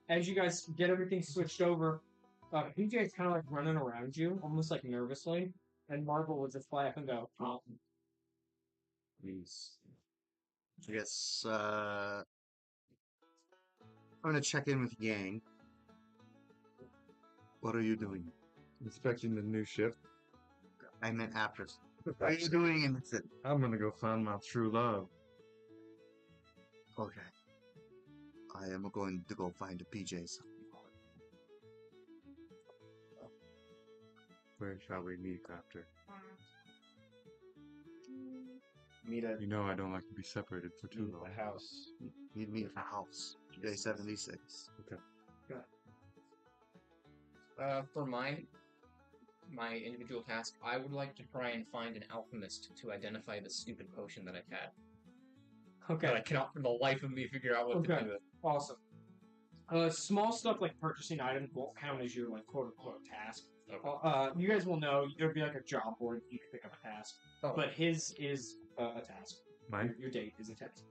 As you guys get everything switched over, PJ's kind of like running around you, almost like nervously, and Marvel will just fly up and go, oh. Please. I guess I'm gonna check in with Yang. What are you doing? Inspecting the new ship. I meant after. What are you doing in the city? I'm gonna go find my true love. Okay. I am going to go find the PJs. Where shall we meet after? Meet at You know I don't like to be separated for too long. the house. Meet me at the house. Day 76. For my individual task, I would like to try and find an alchemist to identify the stupid potion that I've had. Okay. But I cannot for the life of me figure out what to do with it. Awesome. Small stuff like purchasing items won't count as your like quote unquote task. Okay. You guys will know there'll be like a job board you can pick up a task, but his is a task. Mine? Your date is a task.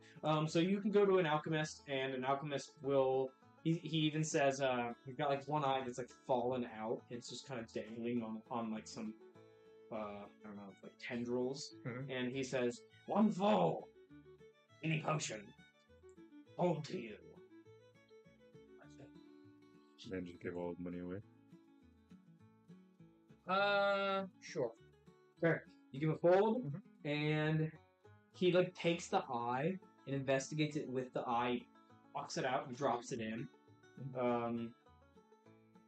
So you can go to an alchemist, and an alchemist will. He even says you've got like one eye that's like fallen out. It's just kind of dangling on like some I don't know, like tendrils. Mhm. And he says, "One full, any potion, hold to you." Then just give all the money away. Sure. You give a fold, and he like takes the eye and investigates it with the eye, walks it out and drops it in. And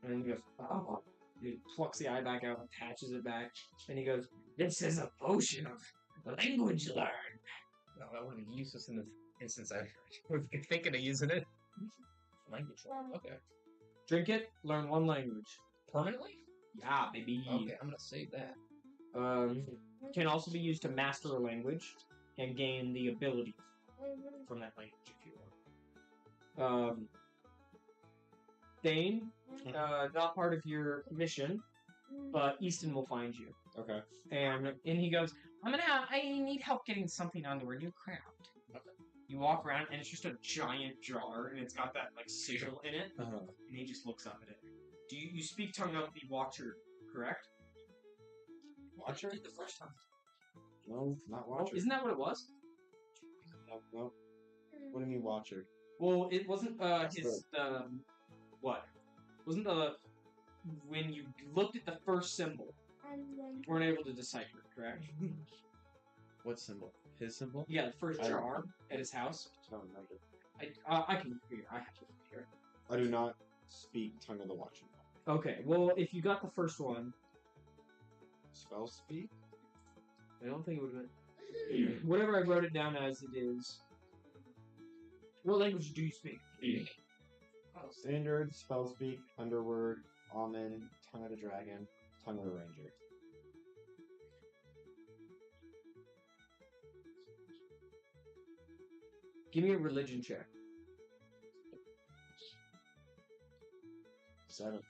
then he goes, oh. He plucks the eye back out, attaches it back, and he goes, "This is a potion of language learned." No, that would be useless in this instance. I was thinking of using it. Language. Okay. Drink it, learn one language. Permanently? Yeah, baby. Okay, I'm gonna save that. Can also be used to master a language and gain the ability from that language if you want. Thane, not part of your mission, but Easton will find you. Okay. And he goes, I need help getting something onto a new craft. Okay. You walk around and it's just a giant jar and it's got that like sigil in it. Uh-huh. And he just looks up at it. Do you speak tongue of the Watcher, correct? Watcher? The first time. No, not Oh, Watcher. isn't that what it was? No. What do you mean, Watcher? Well, it wasn't That's his what? Wasn't the when you looked at the first symbol, you weren't able to decipher it, correct? What symbol? His symbol? Yeah, the first I don't jar at his house. I don't remember. I can figure. I have to figure. I do not speak Tongue of the Watcher. Okay, well, if you got the first one, Spell speak? I don't think it would have been. Whatever I wrote it down as, it is. What language do you speak? Standard, spell speak, underword, almond, tongue of the dragon, tongue of the ranger. Give me a religion check. 7.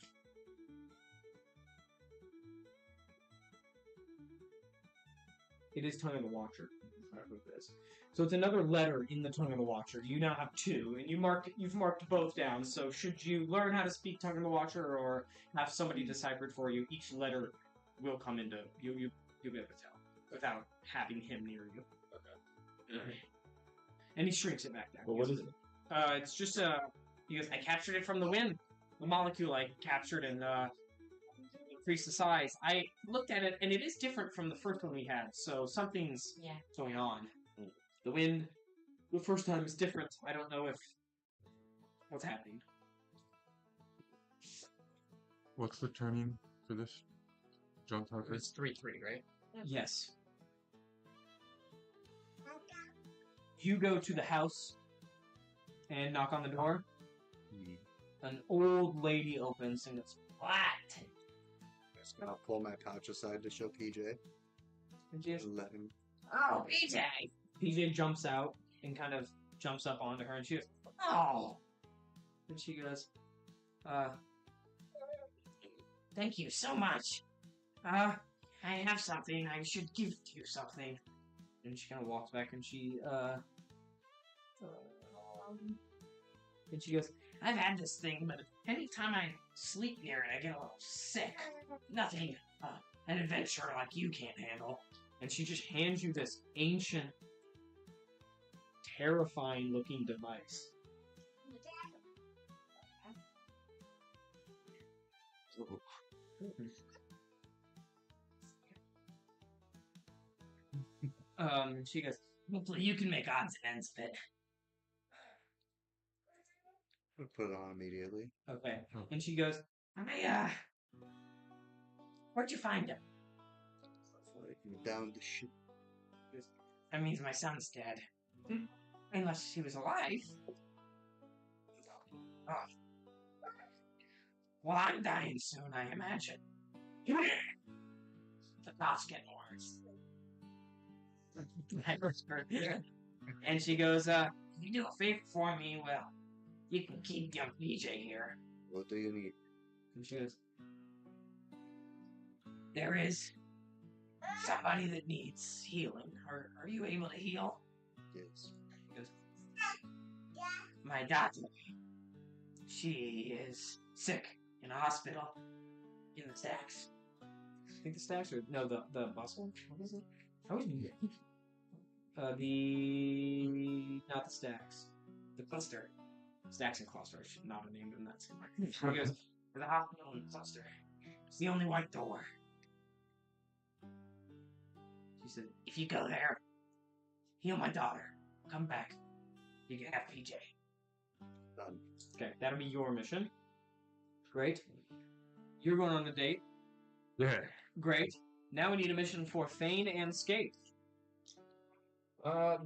It is Tongue of the Watcher. That's what it is. So it's another letter in the Tongue of the Watcher. You now have 2, and you've marked both down. So should you learn how to speak Tongue of the Watcher, or have somebody decipher it for you, each letter will come into you'll be able to tell without having him near you. Okay. And he shrinks it back down. Well, what is it? It's just he goes, I captured it from the wind. The molecule I captured and increased the size. I looked at it, and it is different from the first one we had. So something's going on. The wind, the first time is different. I don't know if what's happening. What's the turning for this jump target? It's 3-3, right? Yes. You go to the house and knock on the door. An old lady opens and goes, "What?" Just gonna pull my pouch aside to show PJ. And she goes, And let him. "Oh, PJ!" PJ jumps out and kind of jumps up onto her, and she goes, "Oh!" And she goes, "Thank you so much. I have something. I should give you something." And she kind of walks back, and she goes, "I've had this thing, but anytime I sleep near it, I get a little sick. Nothing an adventure like you can't handle." And she just hands you this ancient, terrifying-looking device. She goes, "Hopefully you can make odds and ends of it." I'll put it on immediately. Okay. And she goes, where'd you find him? Down the ship. That means my son's dead. Unless he was alive. Oh. Well, I'm dying soon, I imagine. The thoughts get worse. And she goes, if you do a favor for me, well, you can keep young PJ here. What do you need? And she goes, there is somebody that needs healing. Are you able to heal? Yes. He goes, my daughter, she is sick in a hospital in the stacks. I think the stacks or no, the bustle? What is it? I always not the stacks. The cluster. Stacks and cluster. I should not have named them that. He goes, for the hospital and the cluster. It's the only white door. She said, if you go there, heal my daughter. Come back. You can have PJ. Done. Okay, that'll be your mission. Great. You're going on a date. Yeah. Great. Now we need a mission for Thane and Skate.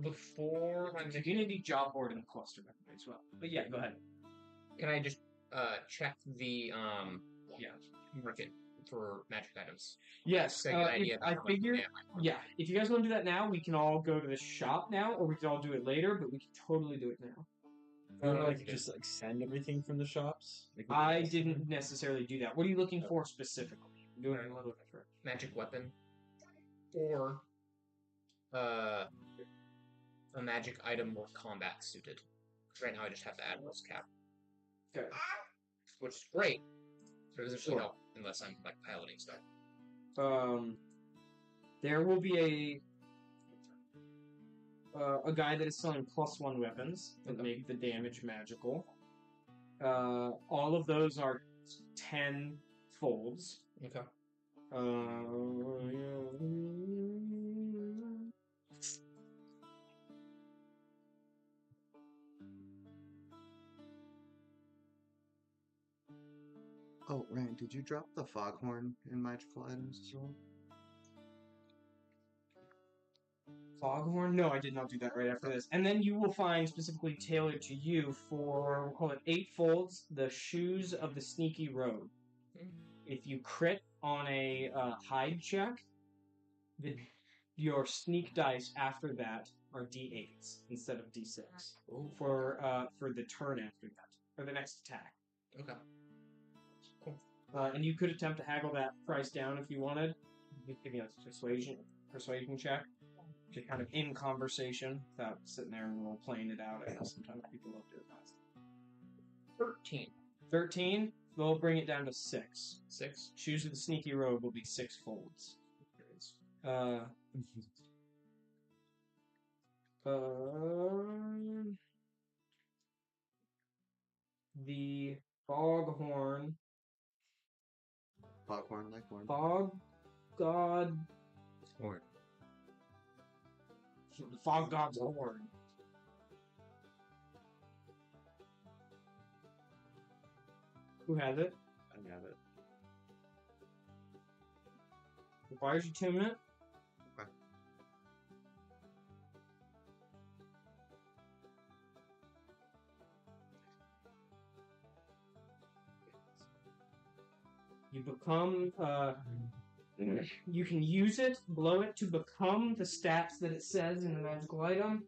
Before my You need a job board in the cluster as well. But yeah, go ahead. can I just check the Yeah. market for magic items? Yes. Get an idea of I how much figured. I have. Yeah. If you guys want to do that now, we can all go to the shop now, or we can all do it later. But we can totally do it now. You want to okay. just like send everything from the shops? Like, I didn't necessarily do that. What are you looking for specifically? I'm doing it a little different. Magic weapon, or a magic item more combat suited. 'Cause right now I just have the Admiral's cap, Okay. which is great. But it doesn't really Sure. help unless I'm like piloting stuff. There will be a guy that is selling +1 weapons that make the damage magical. All of those are 10 folds. Okay. Oh, Ryan, did you drop the foghorn in magical items as well? Foghorn? No, I did not do that right after this. And then you will find specifically tailored to you for, we'll call it 8 folds, the Shoes of the Sneaky Road. If you crit on a hide check, your sneak dice after that are d8s instead of d6 for the turn after that, for the next attack. Okay. Cool. And you could attempt to haggle that price down if you wanted. You could give me a persuasion check. Just kind of in conversation without sitting there and role playing it out. I know sometimes people love to do it fast. 13. 13, they'll bring it down to 6. 6. Shoes of the Sneaky Road will be 6 folds. The Foghorn. Foghorn, Leghorn. Fog God. Horn. The Fog God's Horn. Who has it? I have it. Requires attunement. Okay. You become, you can use it, blow it to become the stats that it says in the magical item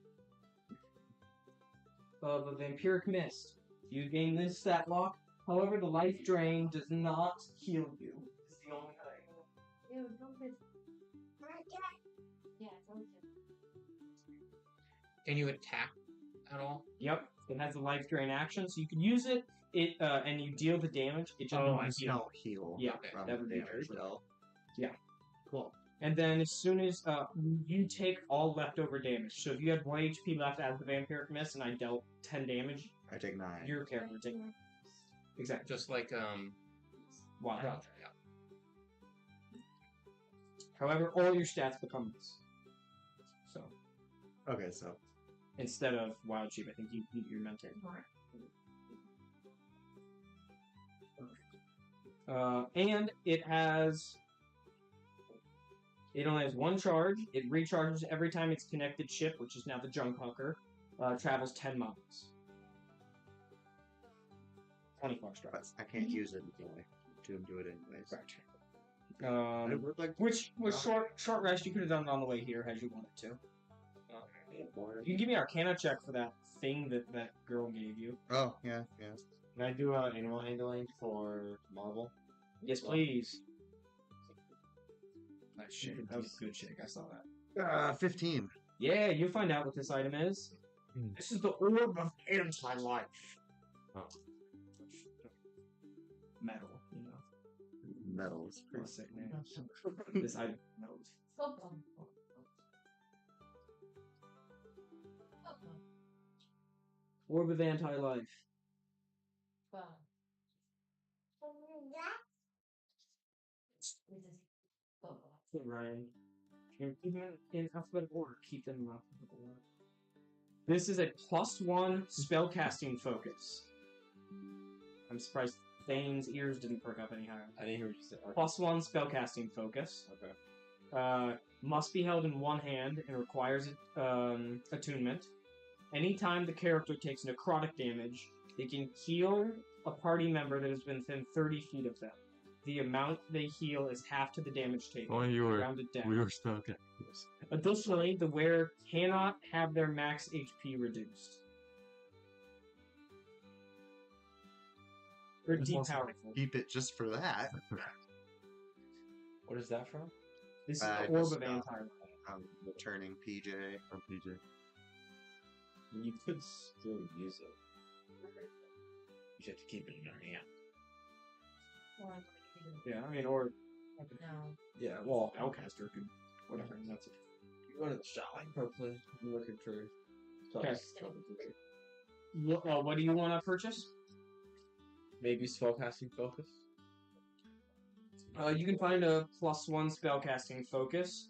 of a vampiric mist. You gain this stat lock. However, the life drain does not heal you. It's the only thing. Ew, don't be... Yeah, don't be... Can you attack at all? Yep, it has a life drain action, so you can use it. And you deal the damage. It just doesn't you don't heal. Yeah, from that would be damage, very though. Yeah. Cool. And then as soon as you take all leftover damage, so if you had 1 HP left as the vampiric mist and I dealt 10 damage, I take 9. your character would take exactly. Just like Wow. yeah. However, all your stats become this. So Okay, so instead of wild shape, I think you're meant to. And it only has 1 charge. It recharges every time its connected ship, which is now the Junk Hunker, travels 10 miles. 24 strikes. I can't use it until I do it anyways. Right. It would like Which was short rest. You could have done it on the way here had you wanted to. You can give me an Arcana check for that thing that girl gave you. Oh, yeah. Can I do animal handling for marble? Yes, please. Nice shake. That was a good shake. I saw that. 15. Yeah, you'll find out what this item is. This is the Orb of Anti-Life. Oh. Metal, you know. Metals. Pretty sick name. This item, metals. Orb of Anti-Life. Ryan. Even in alphabetical order, keep them in alphabetical order. This is a +1 spellcasting focus. I'm surprised Thane's ears didn't perk up any higher. I didn't hear what you said. +1 spellcasting focus. Okay. Must be held in one hand and requires attunement. Anytime the character takes necrotic damage, they can heal a party member that has been within 30 feet of them. The amount they heal is half to the damage taken. Well, rounded down. we were stuck at this. Additionally, the wearer cannot have their max HP reduced. Or depowered. Keep it just for that. What is that from? This is the Orb just, of Anti-Life. Returning PJ. Or PJ. You could still use it. You just have to keep it in your hand. Yeah, I mean, or No. Yeah, well, Spellcaster could, whatever. That's it. Go to the shop. Hopefully. I'm looking for. Okay. spells. What do you want to purchase? Maybe spellcasting focus. You can find a +1 spellcasting focus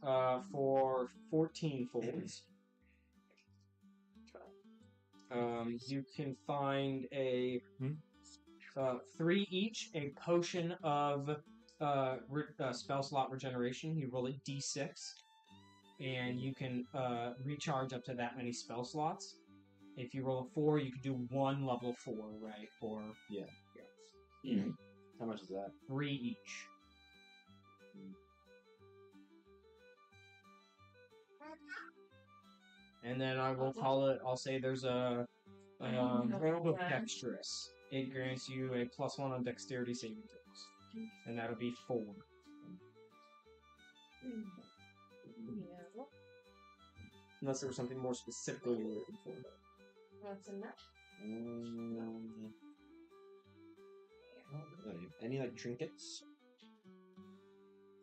for 14 folds. You can find a 3 each, a potion of spell slot regeneration. You roll a d6, and you can recharge up to that many spell slots. If you roll a 4, you can do 1 level 4, right? Or How much is that? 3 each. And then I will I'll say there's a Robe of Dexterous. It grants you a +1 on dexterity saving throws. And that'll be 4. Unless there was something more specifically you were looking for. What's in that? Any like trinkets?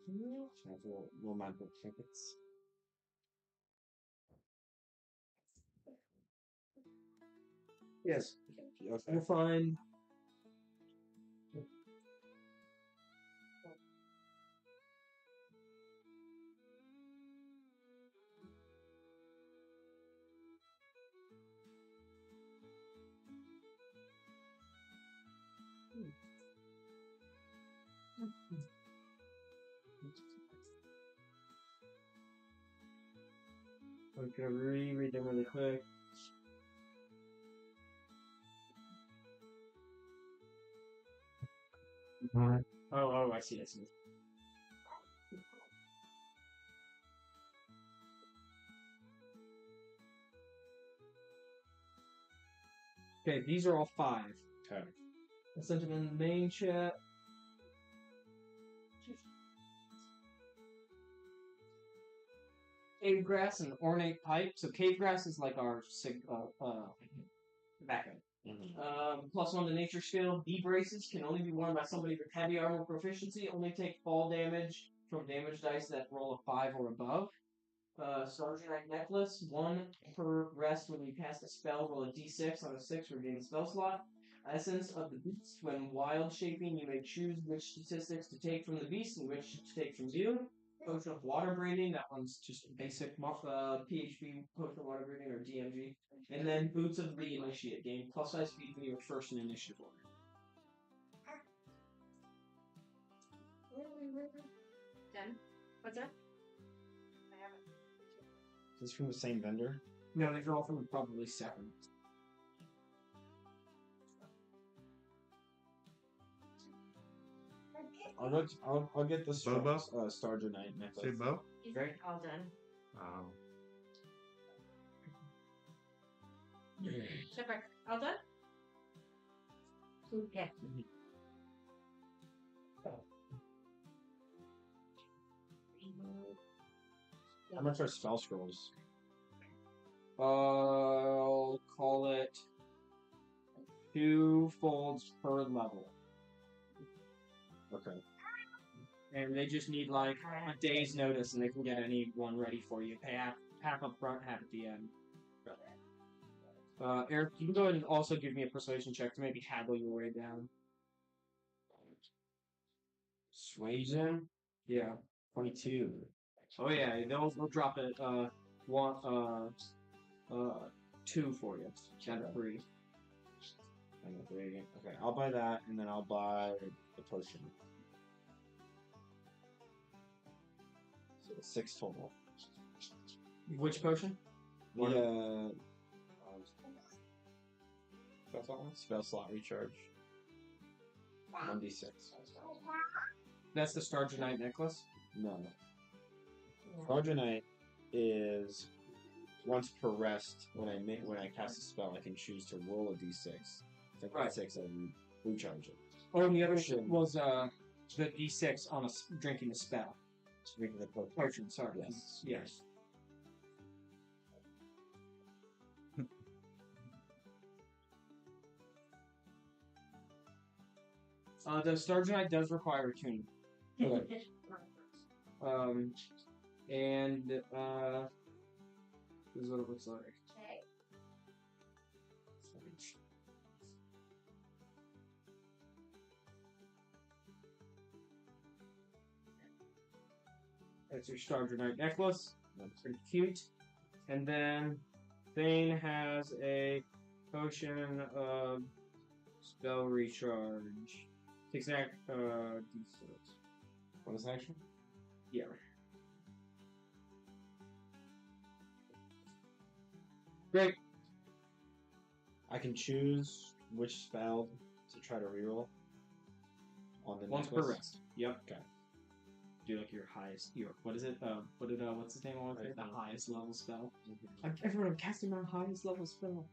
Little magical trinkets. Yes. Okay. We'll find... I'm gonna reread them really quick. Oh, I see. Okay, these are all 5. Okay. I sent them in the main chat. Cave grass and ornate pipe. So cave grass is like our backup. +1 to nature skill. D braces can only be worn by somebody with heavy armor proficiency. Only take fall damage from damage dice that roll a 5 or above. Starry necklace. 1 per rest when you cast a spell. Roll a d6 on a 6 regain the spell slot. Essence of the beast. When wild shaping, you may choose which statistics to take from the beast and which to take from you. Potion of water breathing. That one's just basic PHB potion of water breathing or DMG. And then boots of the initiate. Gain +5 speed when you are first in initiative order. Done. What's that? I haven't. Is this from the same vendor? No, these are all from probably 7. I'll get the Bobo? Starger Knight necklace. Say Bo? Is Great. it all done? Oh. Shepard, all done? Okay. How much are spell scrolls? I'll call it 2 folds per level. Okay. And they just need like a day's notice and they can get any one ready for you. Pay half up front, half at the end. Eric, you can go ahead and also give me a persuasion check to maybe haggle your way down. Suasion? Yeah. 22. Oh yeah, they'll drop it 2 for you. Down to 3. And 3. Okay, I'll buy that, and then I'll buy the potion. So 6 total. Which potion? The spell slot recharge. 1d6. That's the Starger Knight necklace. No. Starger Knight is once per rest. When I cast a spell, I can choose to roll a d6. If I get Right. 6, I recharge it. Oh, and the other shit was the D6 on drinking the spell. Drinking the potion. Potion, sorry. Yes. Yes. The Starger Knight does require attunement. Okay. And This is what it looks like. Okay. That's your Starter Knight necklace. That's pretty cute. And then Thane has a potion of spell recharge. Takes an D6. Bonus action? Yeah. Great. I can choose which spell to try to reroll on the Once per necklace. rest. Yep. Okay. Do like your highest. What is it? What's his name? On it? The highest level spell. Mhm. I'm casting my highest level spell.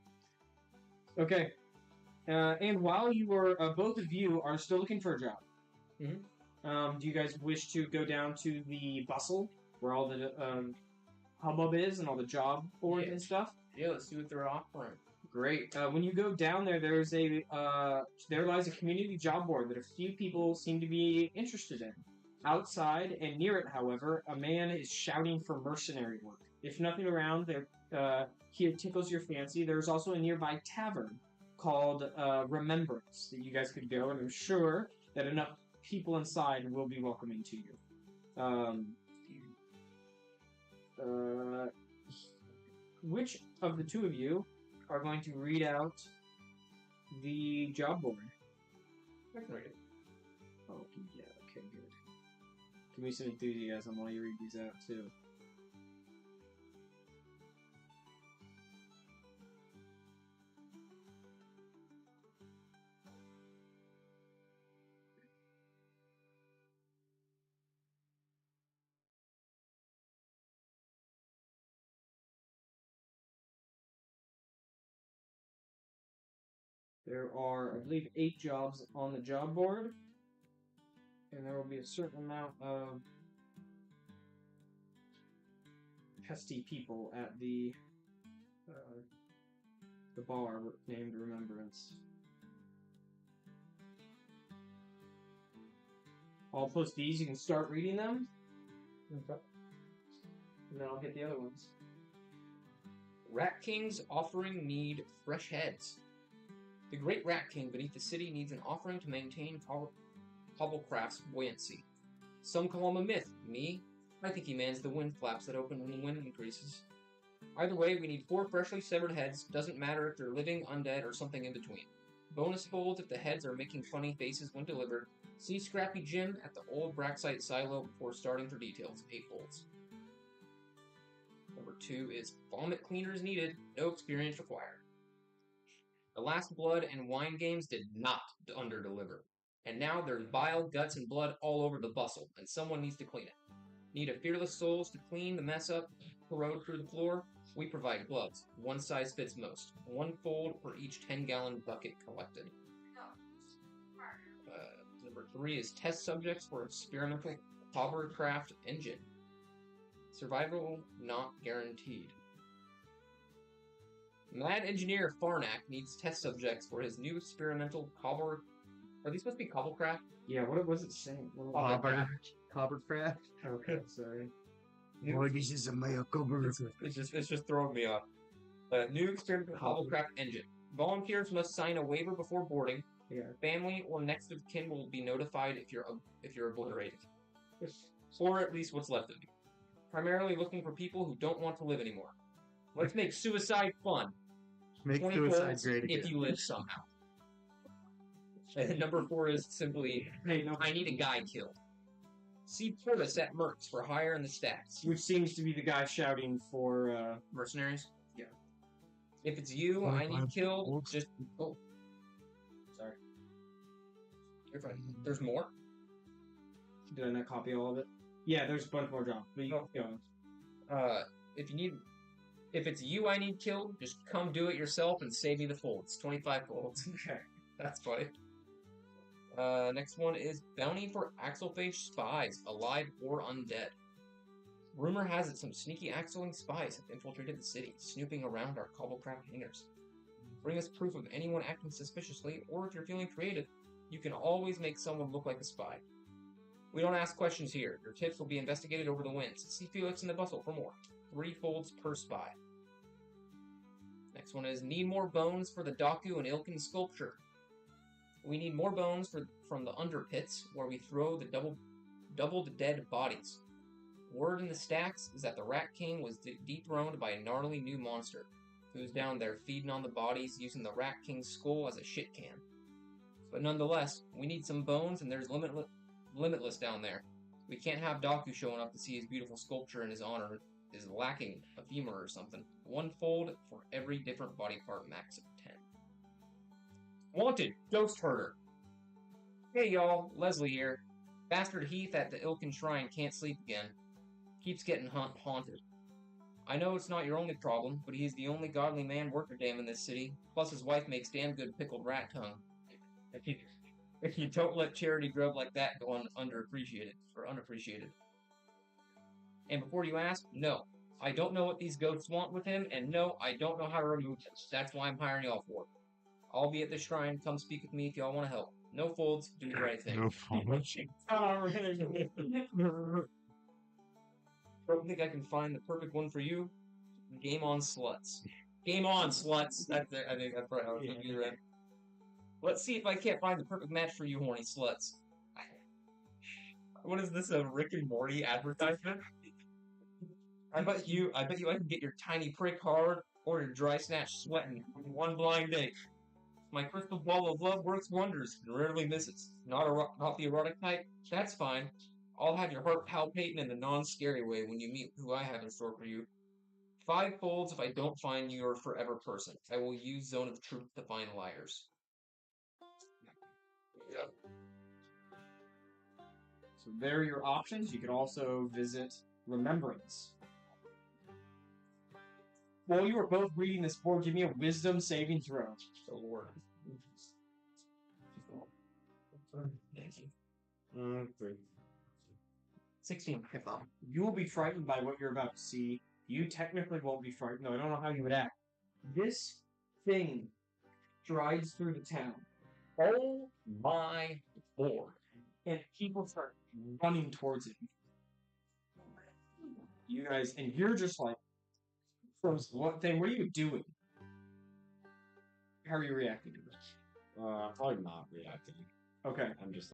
Okay. And while you are, both of you are still looking for a job. Do you guys wish to go down to the bustle where all the hubbub is and all the job boards and stuff? Yeah, let's see what they're offering. Great. When you go down there, there's there lies a community job board that a few people seem to be interested in. Outside and near it, however, a man is shouting for mercenary work. If nothing around there here tickles your fancy, there's also a nearby tavern called Remembrance that you guys could go, and I'm sure that enough people inside will be welcoming to you. Which of the two of you are going to read out the job board? I can read it. Oh, yeah, okay, good. Give me some enthusiasm while you read these out, too. There are, I believe, 8 jobs on the job board, and there will be a certain amount of pesty people at the bar named Remembrance. I'll post these. You can start reading them, Okay. and then I'll get the other ones. Rat King's offering need fresh heads. The great Rat King beneath the city needs an offering to maintain Cobblecraft's buoyancy. Some call him a myth. Me, I think he mans the wind flaps that open when the wind increases. Either way, we need 4 freshly severed heads. Doesn't matter if they're living, undead, or something in between. Bonus folds if the heads are making funny faces when delivered. See Scrappy Jim at the old Braxite silo before starting for details. 8 folds. Number 2 is vomit cleaners needed. No experience required. The last blood and wine games did not underdeliver. And now there's bile, guts, and blood all over the bustle, and someone needs to clean it. Need a fearless souls to clean the mess up, corrode through the floor? We provide gloves. One size fits most. 1 fold for each 10-gallon bucket collected. Number 3 is test subjects for experimental hovercraft engine. Survival not guaranteed. Mad engineer Farnak needs test subjects for his new experimental cobble. Are these supposed to be cobblecraft? Yeah, what was it saying? Cobbercraft? Okay, sorry. Boy, this is a male cobber. It's just throwing me off. New experimental hovercraft engine. Volunteers must sign a waiver before boarding. Yeah. Family or next of kin will be notified if you're obliterated, or at least what's left of you. Primarily looking for people who don't want to live anymore. Let's make suicide fun. Make 20 suicide volts great again. if you live somehow. And number 4 is simply, Hey, no, I need a guy killed. See Portis at Mercs for hire in the stats. which seems to be the guy shouting for, Mercenaries? Yeah. If it's you, I need killed, just... Oh. Sorry. You're fine. There's more? did I not copy all of it? Yeah, there's a bunch more jobs. But you Oh. go. If it's you I need killed, just come do it yourself and save me the folds. 25 folds. Okay. That's funny. Next one is bounty for Axelphage spies, alive or undead. Rumor has it some sneaky Axeling spies have infiltrated the city, snooping around our Cobblecraft hangars. Bring us proof of anyone acting suspiciously, or if you're feeling creative, you can always make someone look like a spy. We don't ask questions here. Your tips will be investigated over the winds. See Felix in the bustle for more. 3 folds per spy. Next one is need more bones for the Daku and Ilkin sculpture. We need more bones from the underpits where we throw the doubled dead bodies. Word in the stacks is that the Rat King was dethroned by a gnarly new monster who's down there feeding on the bodies using the Rat King's skull as a shit can. But nonetheless, we need some bones and there's limitless down there. We can't have Daku showing up to see his beautiful sculpture in his honor is lacking a femur or something. 1 fold for every different body part, max of 10. Wanted, Ghost Herder. Hey y'all, Leslie here. Bastard Heath at the Ilkin Shrine can't sleep again. Keeps getting haunted. I know it's not your only problem, but he's the only godly man worth a damn in this city. Plus his wife makes damn good pickled rat tongue. If you don't let charity grub like that go unappreciated. And before you ask, no. I don't know what these ghosts want with him, and no, I don't know how to remove them. That's why I'm hiring y'all for it. I'll be at the shrine. Come speak with me if y'all want to help. No folds. Do the right thing. No folds. Don't think I can find the perfect one for you. Game on, sluts. Game on, sluts. That's it. I think that's right. Let's see if I can't find the perfect match for you, horny sluts. What is this, a Rick and Morty advertisement? I bet you I can get your tiny prick hard or your dry snatch sweating in one blind date. My crystal ball of love works wonders and rarely misses. Not the erotic type? That's fine. I'll have your heart palpating in the non-scary way when you meet who I have in store for you. 5 folds if I don't find your forever person. I will use Zone of Truth to find liars. Yep. So there are your options. You can also visit Remembrance. While you are both reading this board, give me a wisdom saving throw. So Lord. Thank you. 16. You will be frightened by what you're about to see. You technically won't be frightened. No, I don't know how you would act. This thing strides through the town. Oh my Lord. And people start running towards it. You guys, and you're just like, what are you doing? How are you reacting to this? Probably not reacting. Okay. I'm just